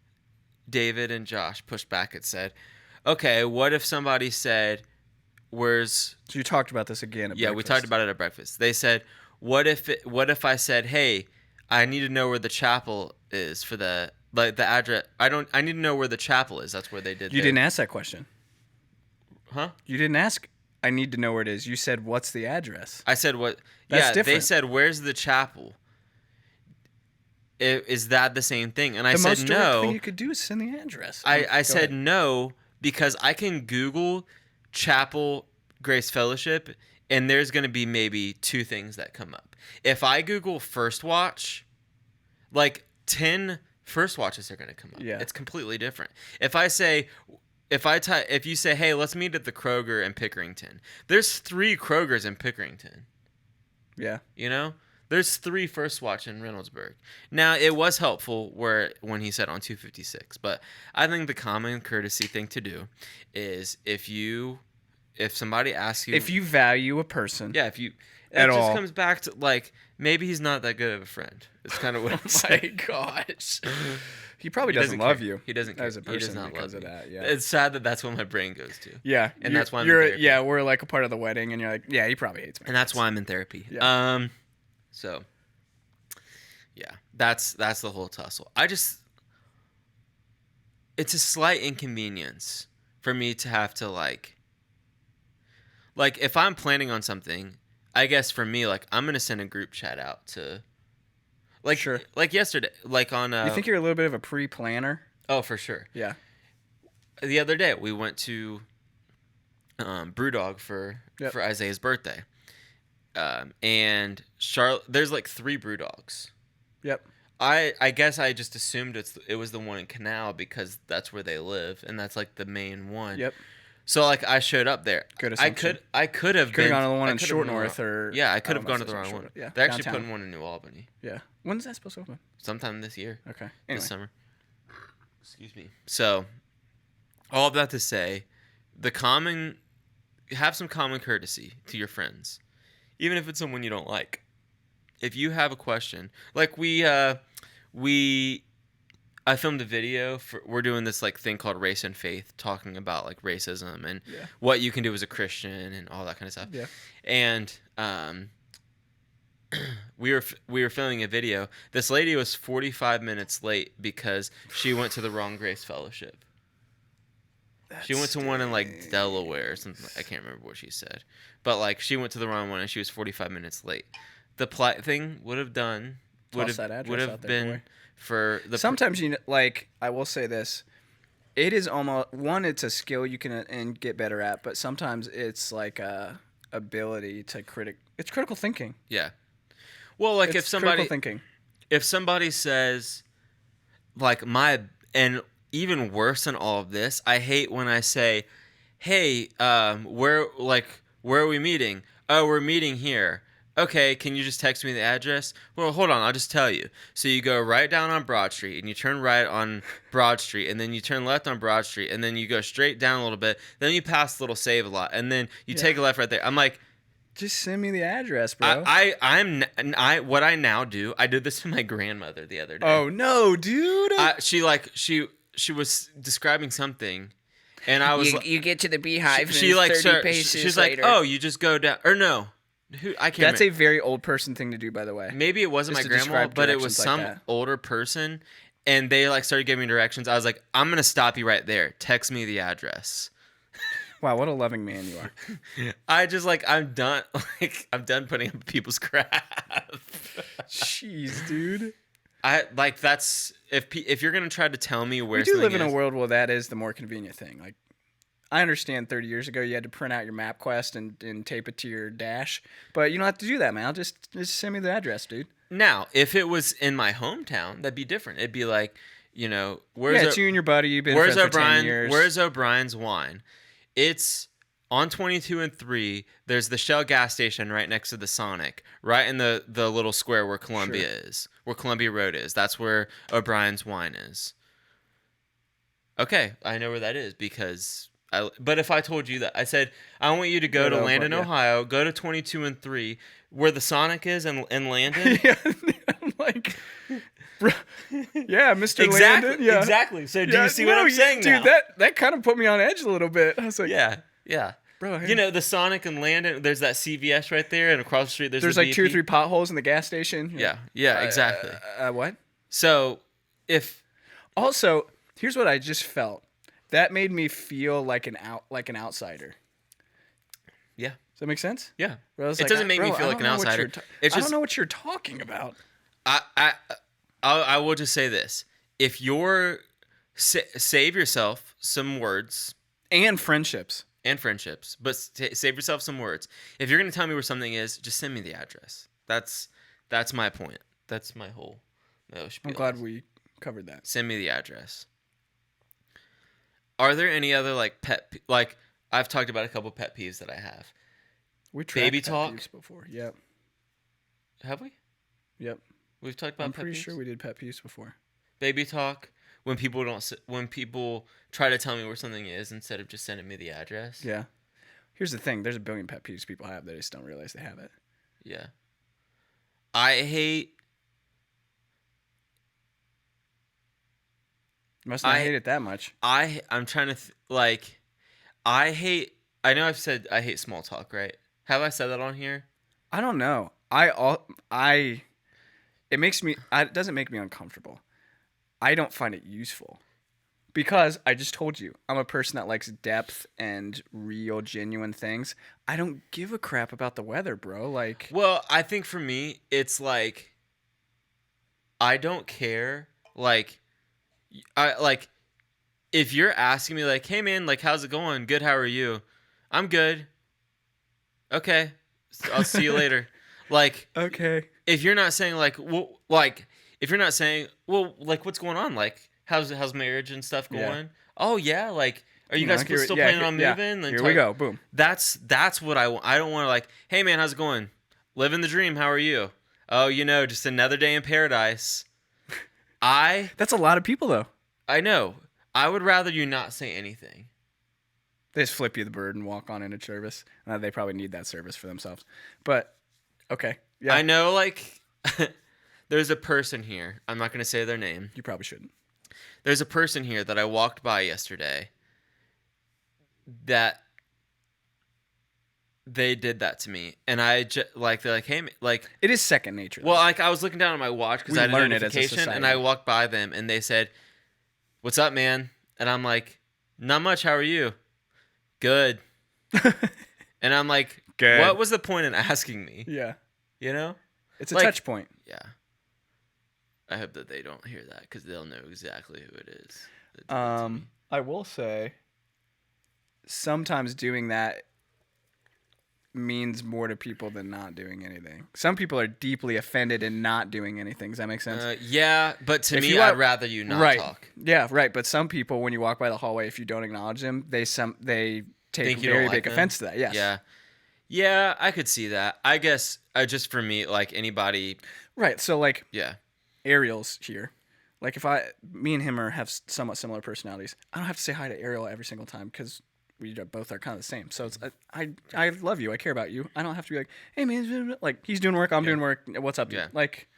David and Josh pushed back and said, "Okay, what if somebody said, where's?" So you talked about this again. Yeah, we talked about it at breakfast. They said, "What if I said, hey, I need to know where the chapel is for the address. I need to know where the chapel is." That's where they did. You didn't ask that question. Huh? You didn't ask. I need to know where it is. You said, "What's the address?" I said, "What?" That's yeah, different. They said, "Where's the chapel?" Is that the same thing? And I said, most direct no. thing you could do is send the address. I said ahead. no because I can Google Chapel Grace Fellowship and there's going to be maybe 2 things that come up. If I Google First Watch, 10 First Watches are going to come up. Yeah. It's completely different. If you say, hey, let's meet at the Kroger in Pickerington, there's 3 Krogers in Pickerington. Yeah. You know? There's 3 First Watch in Reynoldsburg. Now, it was helpful when he said on 256, but I think the common courtesy thing to do is if somebody asks you... If you value a person. Yeah, it At all. just comes back to, maybe he's not that good of a friend. It's kind of what I'm saying. My gosh. He probably doesn't love care. you. He doesn't care. As a person He does not because love of me. that. Yeah. It's sad that that's what my brain goes to. Yeah. And that's why I'm in therapy. Yeah, we're like a part of the wedding, and you're like, yeah, he probably hates me. And that's why I'm in therapy. Yeah. So yeah, that's the whole tussle. It's a slight inconvenience for me to have to like if I'm planning on something, I guess for me, like, I'm gonna send a group chat out to Sure. like yesterday, like on You think you're a little bit of a pre-planner? oh, for sure. Yeah. The other day we went to Brewdog for Isaiah's birthday. And Charlotte, there's like 3 Brewdogs. Yep. I guess I just assumed it was the one in Canal because that's where they live and that's like the main one. Yep. So like I showed up there. Good assumption. I could have Could have been gone to the one I in could've Short gone- North or yeah, I could I have don't know gone if to the it's wrong Short one. North. Yeah. They're actually Downtown. putting one in New Albany Yeah. When's that supposed to open? sometime this year. Okay. Anyway. This summer. Excuse me. So, all of that to say, have some common courtesy to your friends, even if it's someone you don't like. If you have a question, like I filmed a video we're doing this like thing called Race and Faith, talking about like racism and what you can do as a Christian and all that kind of stuff. Yeah. And we were filming a video. This lady was 45 minutes late because she went to the wrong Grace Fellowship. She went to one in like Delaware or something. I can't remember what she said, but like she went to the wrong one and she was 45 minutes late. The polite thing would have been for the Sometimes like I will say this, it is almost it's a skill you can and get better at, but sometimes it's like a ability to it's critical thinking. Yeah. Well, like It's critical thinking. if somebody says like and even worse than all of this, I hate when I say, "Hey, where are we meeting?" "Oh, we're meeting here." "Okay, can you just text me the address?" "Well, hold on, I'll just tell you." So you go right down on Broad Street, and you turn right on Broad Street, and then you turn left on Broad Street, and then you go straight down a little bit. Then you pass Little Save-A-Lot, and then you take a left right there. I'm like, just send me the address, bro. what I now do. I did this to my grandmother the other day. Oh no, dude! She was describing something, and I was you get to the beehive. she and like 30 paces she's later. like, "Oh, you just go down," or no. I can't. That's remember. a very old person thing to do, by the way. Maybe it wasn't Just my to grandma, describe but it was directions like some that. older person, and they like started giving me directions. I was like, "I'm gonna stop you right there. Text me the address." Wow, what a loving man you are. I'm done. Like I'm done putting up people's crap. Jeez, dude. That's if you're gonna try to tell me where We do live in something a is- world where that is the more convenient thing. Like, I understand 30 years ago you had to print out your MapQuest and tape it to your dash, but you don't have to do that, man. Just send me the address, dude. Now, if it was in my hometown, that'd be different. It'd be like, where's It's you and your buddy. You've been where's friends for 10 O'Brien? years. Where's O'Brien's wine? It's on 22 and 3. There's the Shell gas station right next to the Sonic, right in the little square where Columbia is, where Columbia Road is. That's where O'Brien's wine is. Okay, I know where that is because but if I told you that, I said, I want you to go to Landon, Ohio, go to 22 and 3, where the Sonic is in Landon. Yeah, I'm like, bro, yeah, Mr. Exactly. Landon. Yeah. Exactly. So do you see what I'm saying dude, now? that kind of put me on edge a little bit. I was like, Yeah. bro, hey. The Sonic and Landon, there's that CVS right there, and across the street there's like BP. 2 or 3 potholes in the gas station. Yeah, exactly. What? So, Also, here's what I just felt. That made me feel like an outsider. yeah, Does that make sense? yeah. Where I was It like, doesn't make me bro, feel I like an don't know what outsider. you're It's I just don't know what you're talking about. I will just say this: if you're save yourself some words And friendships. and friendships, but save yourself some words. If you're gonna tell me where something is, just send me the address. That's my point. That's my whole. I'm glad we covered that. Send me the address. Are there any other like I've talked about a couple pet peeves that I have. We tried Baby pet talk? peeves before. Yep. Have we? Yep. We've talked about I'm pet pretty peeves? sure we did pet peeves before. Baby talk. When people try to tell me where something is instead of just sending me the address. Yeah. Here's the thing. There's a billion pet peeves people have. They just don't realize they have it. Yeah. I hate Must not hate it that much. I'm trying to I know I've said I hate small talk, right? Have I said that on here? I don't know. It doesn't make me uncomfortable. I don't find it useful. Because I just told you, I'm a person that likes depth and real, genuine things. I don't give a crap about the weather, bro. Like, well, I think for me, it's like I don't care. Like, if you're asking me, like, "Hey, man, like, how's it going? Good. How are you? I'm good. Okay, I'll see you later." Like, okay. if you're not saying like, well, like, if you're not saying, well, like, what's going on? Like, how's marriage and stuff going? Yeah. Oh yeah, like, are you guys still yeah, planning on moving? Here we go. Boom. That's what I want. I don't want to like, hey man, how's it going? Living the dream. How are you? Oh, just another day in paradise. That's a lot of people though. I know. I would rather you not say anything. They just flip you the bird and walk on into service. They probably need that service for themselves. But okay. Yeah. I know, like, there's a person here. I'm not going to say their name. You probably shouldn't. There's a person here that I walked by yesterday that they did that to me. And they're like, hey, like. It is second nature. Well, like, I was looking down at my watch because I had a notification. And I walked by them and they said, "What's up, man?" And I'm like, "Not much. How are you?" "Good." And I'm like, good. What was the point in asking me? Yeah. It's a like, touch point. Yeah. I hope that they don't hear that because they'll know exactly who it is. I will say, sometimes doing that means more to people than not doing anything. Some people are deeply offended in not doing anything. Does that make sense? Yeah, but to me, I'd rather you not talk. Yeah, right. But some people, when you walk by the hallway, if you don't acknowledge them, they take very big offense to that. Yes. Yeah. Yeah, I could see that. I guess just for me, like anybody. Right. So like. Yeah. Ariel's here. Like if me and him have somewhat similar personalities, I don't have to say hi to Ariel every single time because we both are kind of the same. So it's I love you. I care about you. I don't have to be like, hey man, like he's doing work, I'm doing work. What's up, dude? Yeah. Like,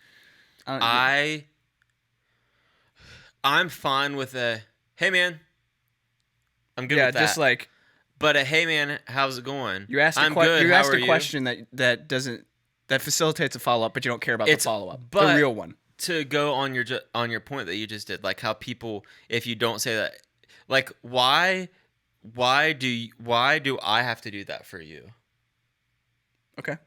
I'm fine with a hey man. I'm good with that. Yeah, just like. But a hey man, how's it going? You asked a question that facilitates a follow up, but you don't care about the follow up, the real one. To go on your point that you just did, like how people, if you don't say that, like why do I have to do that for you? Okay.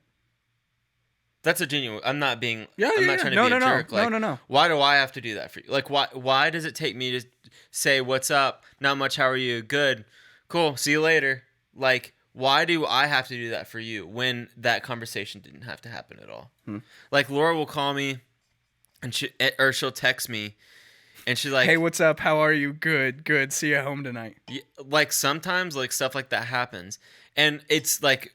That's a genuine. I'm not being. Yeah, I'm not trying to be a jerk. Like, no. Why do I have to do that for you? Like why does it take me to say what's up? Not much. How are you? Good. Cool. See you later. Like why do I have to do that for you when that conversation didn't have to happen at all? Like Laura will call me. And she'll text me, and she's like, "Hey, what's up? How are you? Good. See you home tonight." Like sometimes, like stuff like that happens, and it's like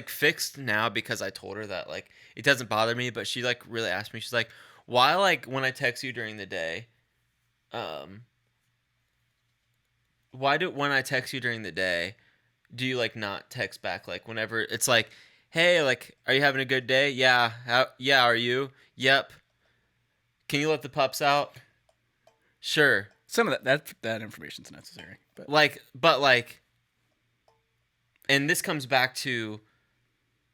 fixed now because I told her that like it doesn't bother me. But she like really asked me. She's like, "Why like when I text you during the day, when I text you during the day, do you like not text back like whenever it's like, hey, like are you having a good day? Yeah. Are you? Yep." Can you let the pups out? Sure. Some of that information's necessary, but and this comes back to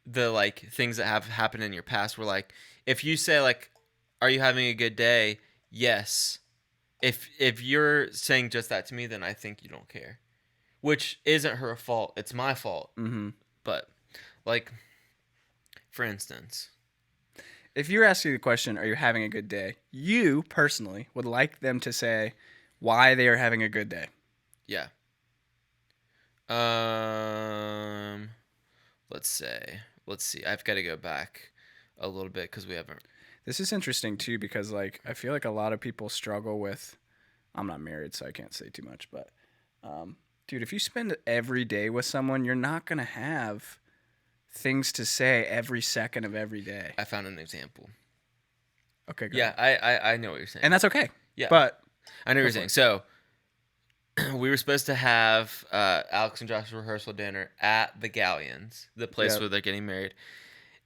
the like things that have happened in your past. Where like, if you say like, "Are you having a good day?" Yes. If you're saying just that to me, then I think you don't care, which isn't her fault. It's my fault. Mm-hmm. But like, for instance. If you're asking the question, are you having a good day? You, personally, would like them to say why they are having a good day. Yeah. Let's see. I've got to go back a little bit because we haven't. This is interesting, too, because, like, I feel like a lot of people struggle with... I'm not married, so I can't say too much, but... dude, if you spend every day with someone, you're not going to have... things to say every second of every day. I found an example. Okay, good. Yeah, I know what you're saying. And that's okay. Yeah. But I know what you're saying. So we were supposed to have Alex and Josh's rehearsal dinner at the Galleons, the place where they're getting married.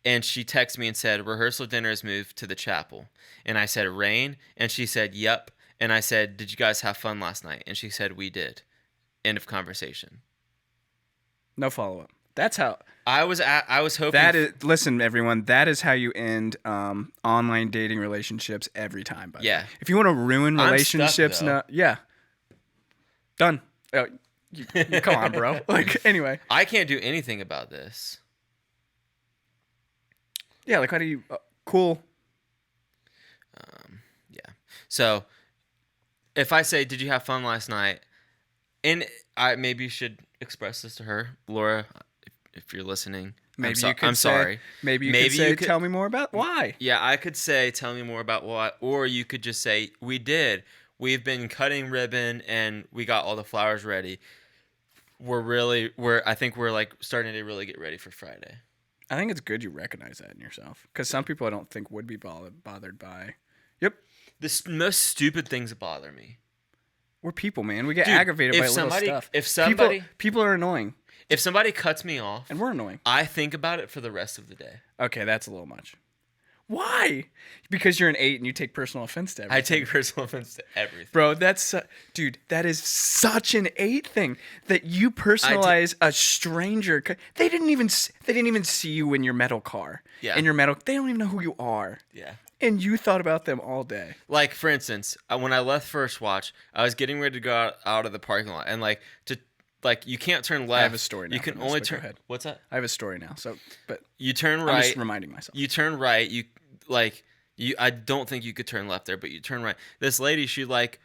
And she texted me and said, rehearsal dinner is moved to the chapel. And I said, rain? And she said, yep. And I said, "Did you guys have fun last night?" And she said, "We did." End of conversation. No follow up. That's how. I was hoping That is. Listen, everyone. That is how you end online dating relationships every time. By the Yeah. way. If you want to ruin I'm relationships, stuck, though. yeah. Done. Oh, come on, bro. Like anyway. I can't do anything about this. Yeah. Like how do you? Cool. Yeah. So if I say, "Did you have fun last night?" and I maybe should express this to her, Laura, if you're listening. Maybe I'm you could I'm say, sorry. Maybe you Maybe could say, you could- tell me more about why. Yeah, I could say, "Tell me more about what," or you could just say, "We did. We've been cutting ribbon and we got all the flowers ready. I think we're like starting to really get ready for Friday." I think it's good you recognize that in yourself, because some people I don't think would be bothered by. Yep, The most stupid things that bother me. we're people, man. We get Dude, aggravated by if little somebody- stuff. if somebody- people are annoying, If somebody cuts me off, and we're annoying. I think about it for the rest of the day. Okay, that's a little much. Why? Because you're an 8 and you take personal offense to everything. I take personal offense to everything. Bro, dude, that is such an 8 thing that you personalize a stranger. They didn't even see you in your metal car. Yeah. In your metal, they don't even know who you are. Yeah. And you thought about them all day. Like, for instance, when I left First Watch, I was getting ready to go out of the parking lot, and you can't turn left. I have a story now You can from this, only but go turn. ahead. What's that? I have a story now. So, but You turn I'm right. just reminding myself. You turn right. I don't think you could turn left there, but you turn right. This lady, she's like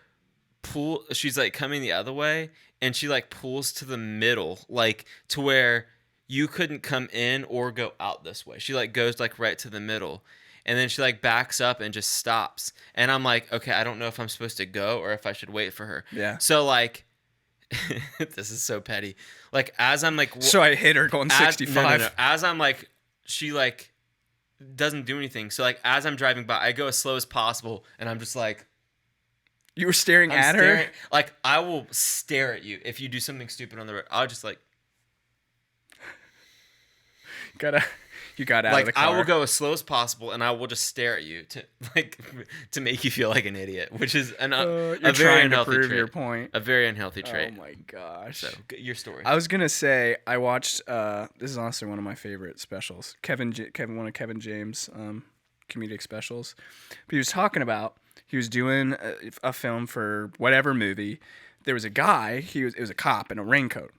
coming the other way, and she like pulls to the middle, like to where you couldn't come in or go out this way. She like goes like right to the middle. And then she like backs up and just stops. And I'm like, okay, I don't know if I'm supposed to go or if I should wait for her. Yeah. So like, this is so petty. Like as I'm like, So I hit her going 65. No. As I'm like, she like doesn't do anything. So like as I'm driving by, I go as slow as possible, and I'm just like, You were staring I'm at staring, her? like I will stare at you if you do something stupid on the road. I'll just like You got out of the car. I will go as slow as possible, and I will just stare at you to make you feel like an idiot, which is a You're very trying to unhealthy prove trait. your point. A very unhealthy trait. Oh my gosh. So your story. I was gonna say I watched. This is honestly one of my favorite specials. One of Kevin James' comedic specials. But he was talking about he was doing a film for whatever movie. There was a guy. It was a cop in a raincoat.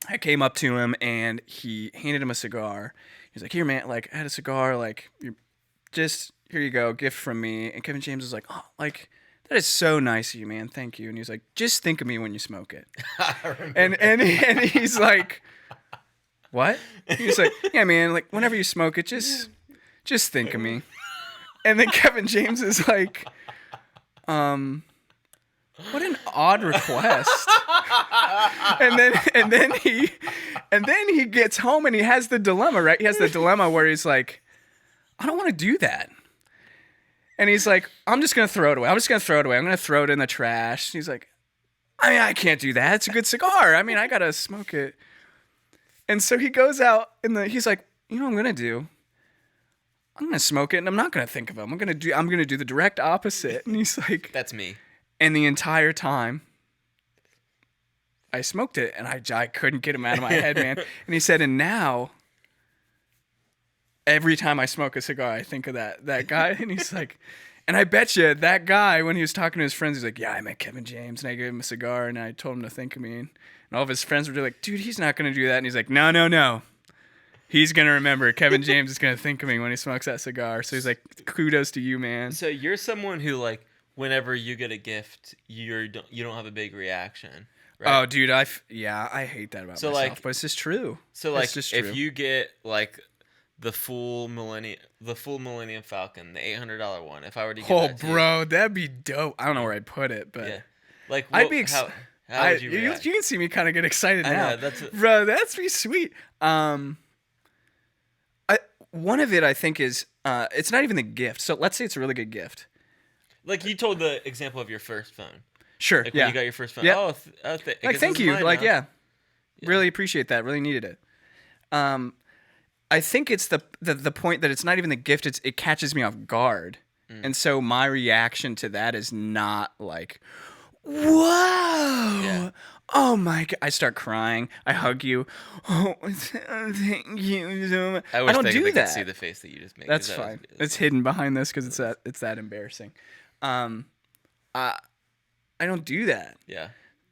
I came up to him and he handed him a cigar. He's like, "Here, man. Like, I had a cigar. Like, here you go, gift from me." And Kevin James was like, "Oh, like." That is so nice of you, man. Thank you. And he's like, "Just think of me when you smoke it." and he's like, "What?" He's like, "Yeah, man. Like whenever you smoke it, just think of me." And then Kevin James is like, "What an odd request." and then he gets home and he has the dilemma, right? He has the dilemma where he's like, "I don't want to do that." And he's like, "I'm just going to throw it away. I'm going to throw it in the trash." He's like, I can't do that. It's a good cigar. I mean, I got to smoke it." And so he goes out he's like, "You know what I'm going to do? I'm going to smoke it and I'm not going to think of him. I'm going to do the direct opposite." And he's like, That's me. and the entire time I smoked it and I couldn't get him out of my head, man. And he said, "And now every time I smoke a cigar, I think of that guy." And he's like, and I bet you that guy, when he was talking to his friends, he's like, "Yeah, I met Kevin James and I gave him a cigar and I told him to think of me." And all of his friends were like, "Dude, he's not going to do that." And he's like, No. He's going to remember. Kevin James is going to think of me when he smokes that cigar. So he's like, "Kudos to you, man." So you're someone who like whenever you get a gift, you don't have a big reaction. Right? Oh, dude, I hate that about myself, but it's just true. So like, it's just true. if you get like the full Millennium Falcon, the $800 one, if I were to get that to you, bro, that'd be dope. I don't know where I'd put it, but yeah, like I'd be. how would you react? You can see me kind of get excited I now. know, Bro, that's be sweet. One of it I think is it's not even the gift. So let's say it's a really good gift. Like you told the example of your first phone. Sure. Like yeah. when you got your first phone. Yep. Oh, I like guess thank this is you. mine Like now. yeah. Really appreciate that. Really needed it. I think it's the point that it's not even the gift. It catches me off guard. And so my reaction to that is not like, whoa. Yeah. Oh my God. I start crying. I hug you. Oh, thank you so much. I wish don't they do could that. see the face that you just made. That's fine. It's hidden behind this because it's that embarrassing. I don't do that. Yeah.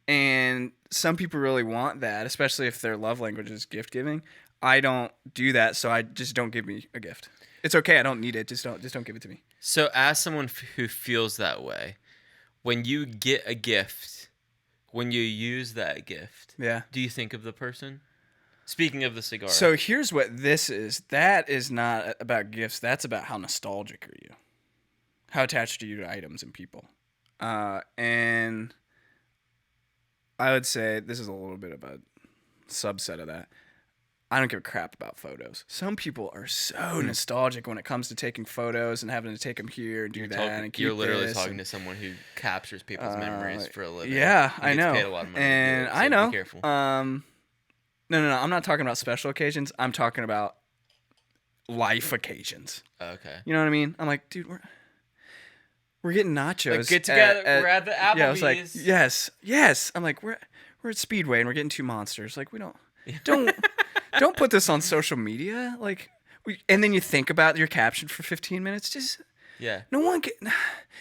And some people really want that, especially if their love language is gift giving. I don't do that, so I just don't give me a gift. It's okay. I don't need it. Just don't give it to me. So, as someone who feels that way, when you get a gift, when you use that gift, Yeah. do you think of the person? Speaking of the cigar. So here's what this is. That is not about gifts. That's about how nostalgic are you. How attached are you to items and people. And I would say this is a little bit of a subset of that. I don't give a crap about photos. Some people are so nostalgic when it comes to taking photos and having to take them here and do that and keep You're literally this talking and, to someone who captures people's memories for a living. Yeah, He I gets know. paid a lot of money to do And it, so I know. Be careful. No. I'm not talking about special occasions. I'm talking about life occasions. Okay. You know what I mean? I'm like, dude, we're getting nachos. Like, get together. We're at the Applebee's. Yeah, I was like, yes. I'm like, we're at Speedway and we're getting 2 monsters. Like, we don't put this on social media. Like, and then you think about your caption for 15 minutes. Just no one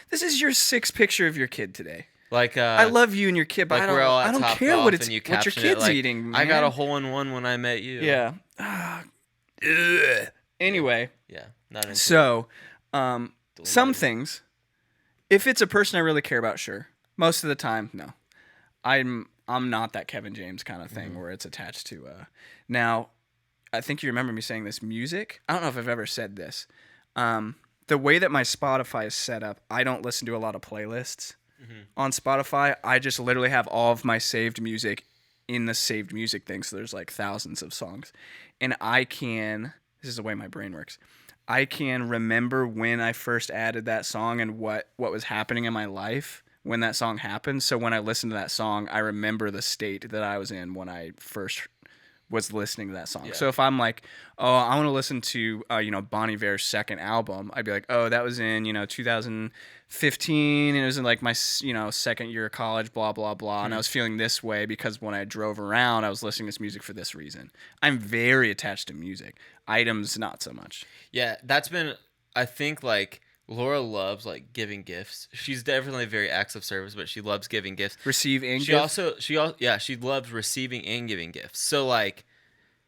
this is your 6th picture of your kid today. Like, I love you and your kid, but like I don't Top care Golf what and you what your caption kid's it, like, eating. Man. I got a hole-in-one when I met you. Yeah. Anyway. Yeah. Not into So, some things, if it's a person I really care about, sure. Most of the time, no. I'm not that Kevin James kind of thing where it's attached to. Now, I think you remember me saying this. Music. I don't know if I've ever said this. The way that my Spotify is set up, I don't listen to a lot of playlists on Spotify. I just literally have all of my saved music in the saved music thing. So there's like thousands of songs, and I can. This is the way my brain works. I can remember when I first added that song and what was happening in my life when that song happened. So when I listen to that song, I remember the state that I was in when I first was listening to that song. Yeah. So if I'm like, oh, I want to listen to Bon Iver's second album, I'd be like, oh, that was in 2015, and it was in like my second year of college, blah blah blah, and I was feeling this way because when I drove around, I was listening to this music for this reason. I'm very attached to music. Items, not so much. Yeah, that's been. I think like Laura loves like giving gifts. She's definitely very acts of service, but she loves giving gifts. Receive and She give? also she loves receiving and giving gifts. So like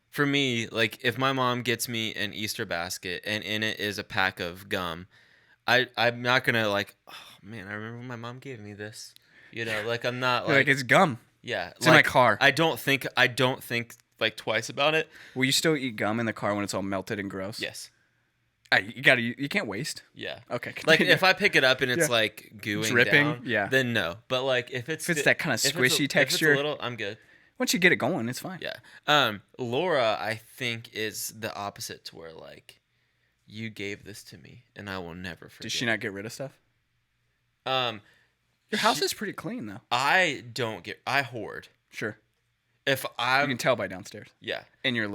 for me, like if my mom gets me an Easter basket and in it is a pack of gum, I'm not gonna like, oh man, I remember when my mom gave me this. Like I'm not like it's gum. Yeah, it's in my car. I don't think like twice about it. Will you still eat gum in the car when it's all melted and gross? Yes. You can't waste. Yeah. Okay. Like continue. if I pick it up and it's like gooing dripping, down, yeah, then no. But like if it's that kind of squishy texture, if it's a little, I'm good. Once you get it going, it's fine. Yeah. Laura, I think is the opposite to where like you gave this to me and I will never forget. Does she not get rid of stuff? Your house is pretty clean though. I hoard. Sure. You can tell by downstairs. Yeah. In your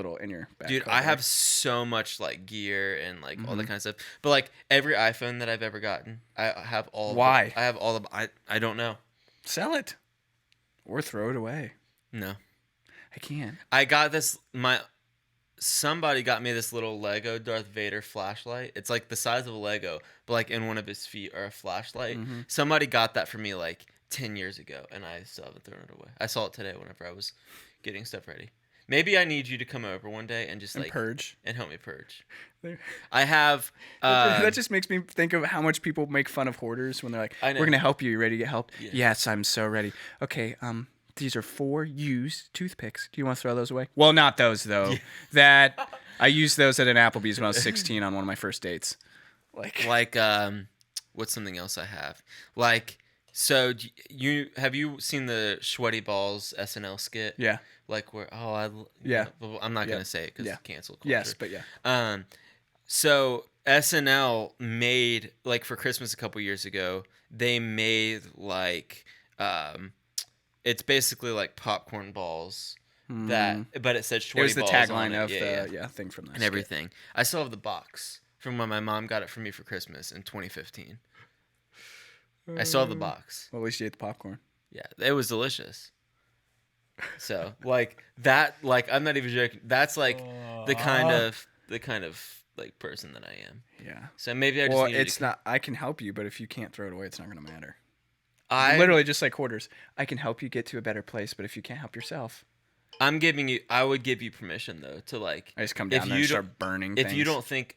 back. Dude, I have so much like gear and like all that kind of stuff. But like every iPhone that I've ever gotten, I have all. Why? I have all of. I don't know. Sell it, or throw it away. No. I can't. I got this. Somebody got me this little Lego Darth Vader flashlight. It's like the size of a Lego, but like in one of his feet are a flashlight. Somebody got that for me like 10 years ago, and I still haven't thrown it away. I saw it today whenever I was getting stuff ready. Maybe I need you to come over one day and just like purge and help me purge. I have. That just makes me think of how much people make fun of hoarders when they're like, "We're gonna help you. You ready to get help?" Yeah. Yes, I'm so ready. Okay. These are 4 used toothpicks. Do you want to throw those away? Well, not those though. That I used those at an Applebee's when I was 16 on one of my first dates. Like what's something else I have? Like, so have you seen the Sweaty Balls SNL skit? Yeah. Like where yeah. I'm not gonna say it because cancel culture. Yes, but yeah. So SNL made like for Christmas a couple years ago, they made like it's basically like popcorn balls but it said Sweaty Balls. It was the tagline on of it. the thing from that and everything. I still have the box. from when my mom got it for me for Christmas in 2015. I still have the box. Well, at least you ate the popcorn. Yeah, it was delicious. So like that, like I'm not even joking. That's like the kind of like person that I am. Yeah. So maybe I just Well, need it's to. not. I can help you, but if you can't throw it away, it's not going to matter. I Literally just like Hoarders. I can help you get to a better place, but if you can't help yourself, I'm giving you. I would give you permission though to like. I just come down there and start burning If things. you don't think,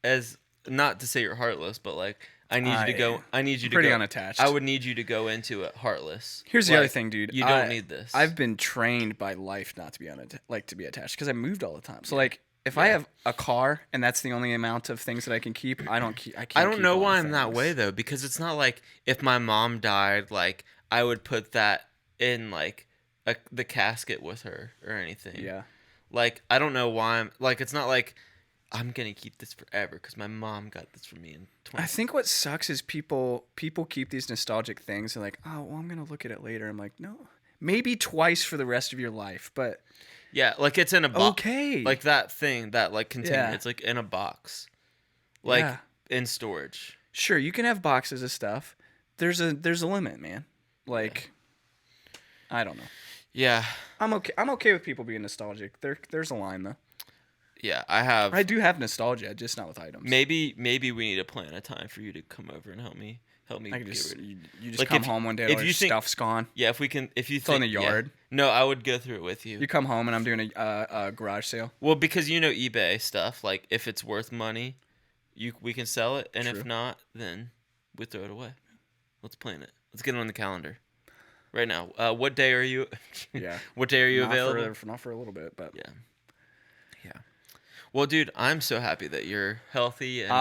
as not to say you're heartless, but like I need you to go. I need you to pretty go. unattached. I would need you to go into it heartless. Here's the other thing, dude. You don't need this. I've been trained by life not to be to be attached because I moved all the time. So like, if I have a car and that's the only amount of things that I can keep, I can't. I don't keep know all why the I'm that things. way though, because it's not like if my mom died, like I would put that in like the casket with her or anything. Yeah. Like I don't know why I'm like it's not like I'm gonna keep this forever because my mom got this for me in 20. I think what sucks is people keep these nostalgic things and like, oh, well, I'm gonna look at it later. I'm like, no, maybe twice for the rest of your life, but Yeah, like it's in a box. okay, Like that thing, that like container. Yeah. It's like in a box, like Yeah. in storage. Sure, you can have boxes of stuff. There's a limit, man. Like, I don't know. Yeah, I'm okay with people being nostalgic. There's a line though. yeah. I have. I do have nostalgia, just not with items. Maybe we need to plan a time for you to come over and help me. I can get just rid. you just Like, come if- home one day if and all you your think- stuff's gone. Yeah, if we can, if you It's all in think the yard. Yeah. No, I would go through it with you. You come home and I'm doing a garage sale. Well, because you know eBay stuff. Like if it's worth money, we can sell it, and if True. not, then we throw it away. Let's plan it. Let's get it on the calendar. Right now. What day are you? Yeah. What day are you Not available? not for a little bit, but Yeah. Yeah. Well, dude, I'm so happy that you're healthy. And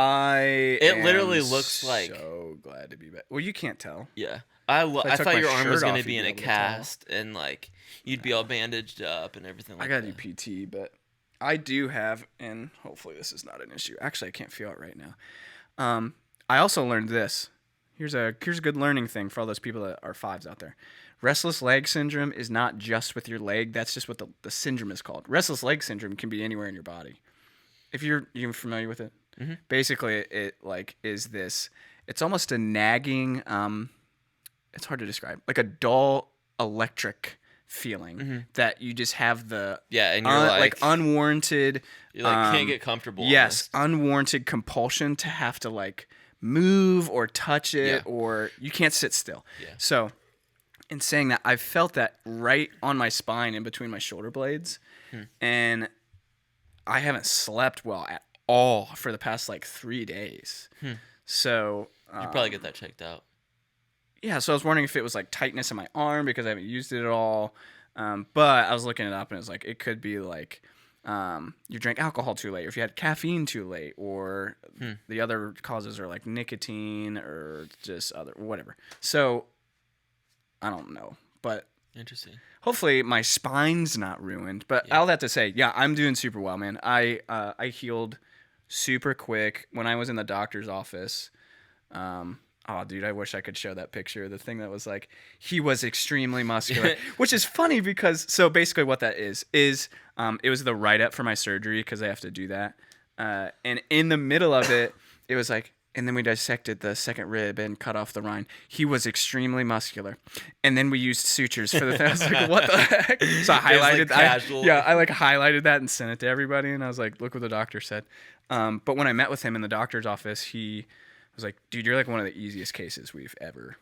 it literally looks like- so glad to be back. Well, you can't tell. yeah. If I I thought took my your arm was shirt gonna off, be you'd in be a able to tell. cast and like you'd be all bandaged up and everything like I gotta that. do PT, but I do have, and hopefully this is not an issue. Actually, I can't feel it right now. I also learned this. Here's a good learning thing for all those people that are fives out there. Restless leg syndrome is not just with your leg. That's just what the syndrome is called. Restless leg syndrome can be anywhere in your body. If you're familiar with it, basically it like is this. It's almost a nagging. It's hard to describe. Like a dull electric feeling that you just have the Yeah, and you're like unwarranted. you like can't get comfortable. Yes, almost. unwarranted compulsion to have to like move or touch it, Yeah. or you can't sit still. Yeah. So, in saying that, I've felt that right on my spine in between my shoulder blades, and I haven't slept well at all for the past like 3 days. So, You probably get that checked out. yeah, so I was wondering if it was like tightness in my arm because I haven't used it at all. But I was looking it up and it was like it could be like you drank alcohol too late, or if you had caffeine too late, or the other causes are like nicotine or just other whatever. So I don't know, but Interesting. hopefully my spine's not ruined. But all that to say, yeah, I'm doing super well, man. I healed super quick when I was in the doctor's office. Oh, dude, I wish I could show that picture. The thing that was like, he was extremely muscular, which is funny because, so basically what that is it was the write-up for my surgery because I have to do that. And in the middle of it, it was like, and then we dissected the second rib and cut off the rind. He was extremely muscular. And then we used sutures for the thing. I was like, what the heck? So I highlighted casual. I like highlighted that and sent it to everybody. And I was like, look what the doctor said. But when I met with him in the doctor's office, he was like, dude, you're like one of the easiest cases we've ever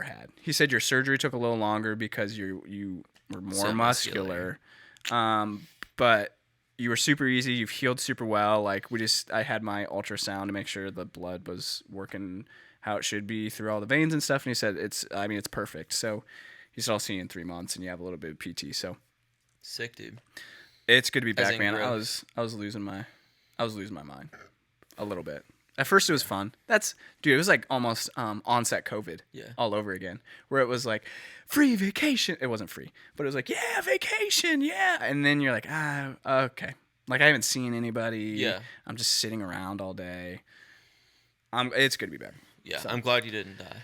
had. He said your surgery took a little longer because you were more So muscular. But you were super easy. You've healed super well. Like I had my ultrasound to make sure the blood was working how it should be through all the veins and stuff. And he said it's perfect. So he said I'll see you in 3 months and you have a little bit of PT. So Sick, dude. it's good to be As back, in man. growth. I was losing my mind a little bit. At first it was fun. It was like almost onset COVID all over again, where it was like free vacation. It wasn't free, but it was like, yeah, vacation, yeah. And then you're like, okay. Like I haven't seen anybody. Yeah. I'm just sitting around all day. It's good to be back. Yeah, So- I'm glad you didn't die.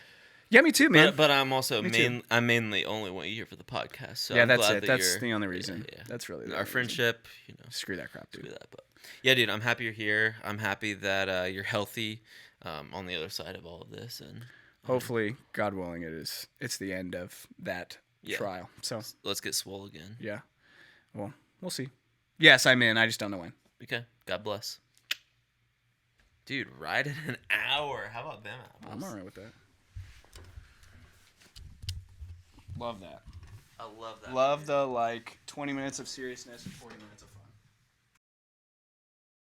Yeah, me too, man. But I'm also Me too. I'm mainly only one year for the podcast. So Yeah, I'm that's glad it. that That's you're, the only reason. Yeah. That's really the Our only reason. friendship. You know, Screw that crap, dude. screw that. But yeah, dude, I'm happy you're here. I'm happy that you're healthy on the other side of all of this, and Hopefully, God willing, it's the end of that trial. So let's get swole again. yeah, well, we'll see. Yes, I'm in. I just don't know when. Okay. God bless. Dude, right at an hour. How about them apples? I'm alright with that. Love that. I love that. Love the 20 minutes of seriousness and 40 minutes of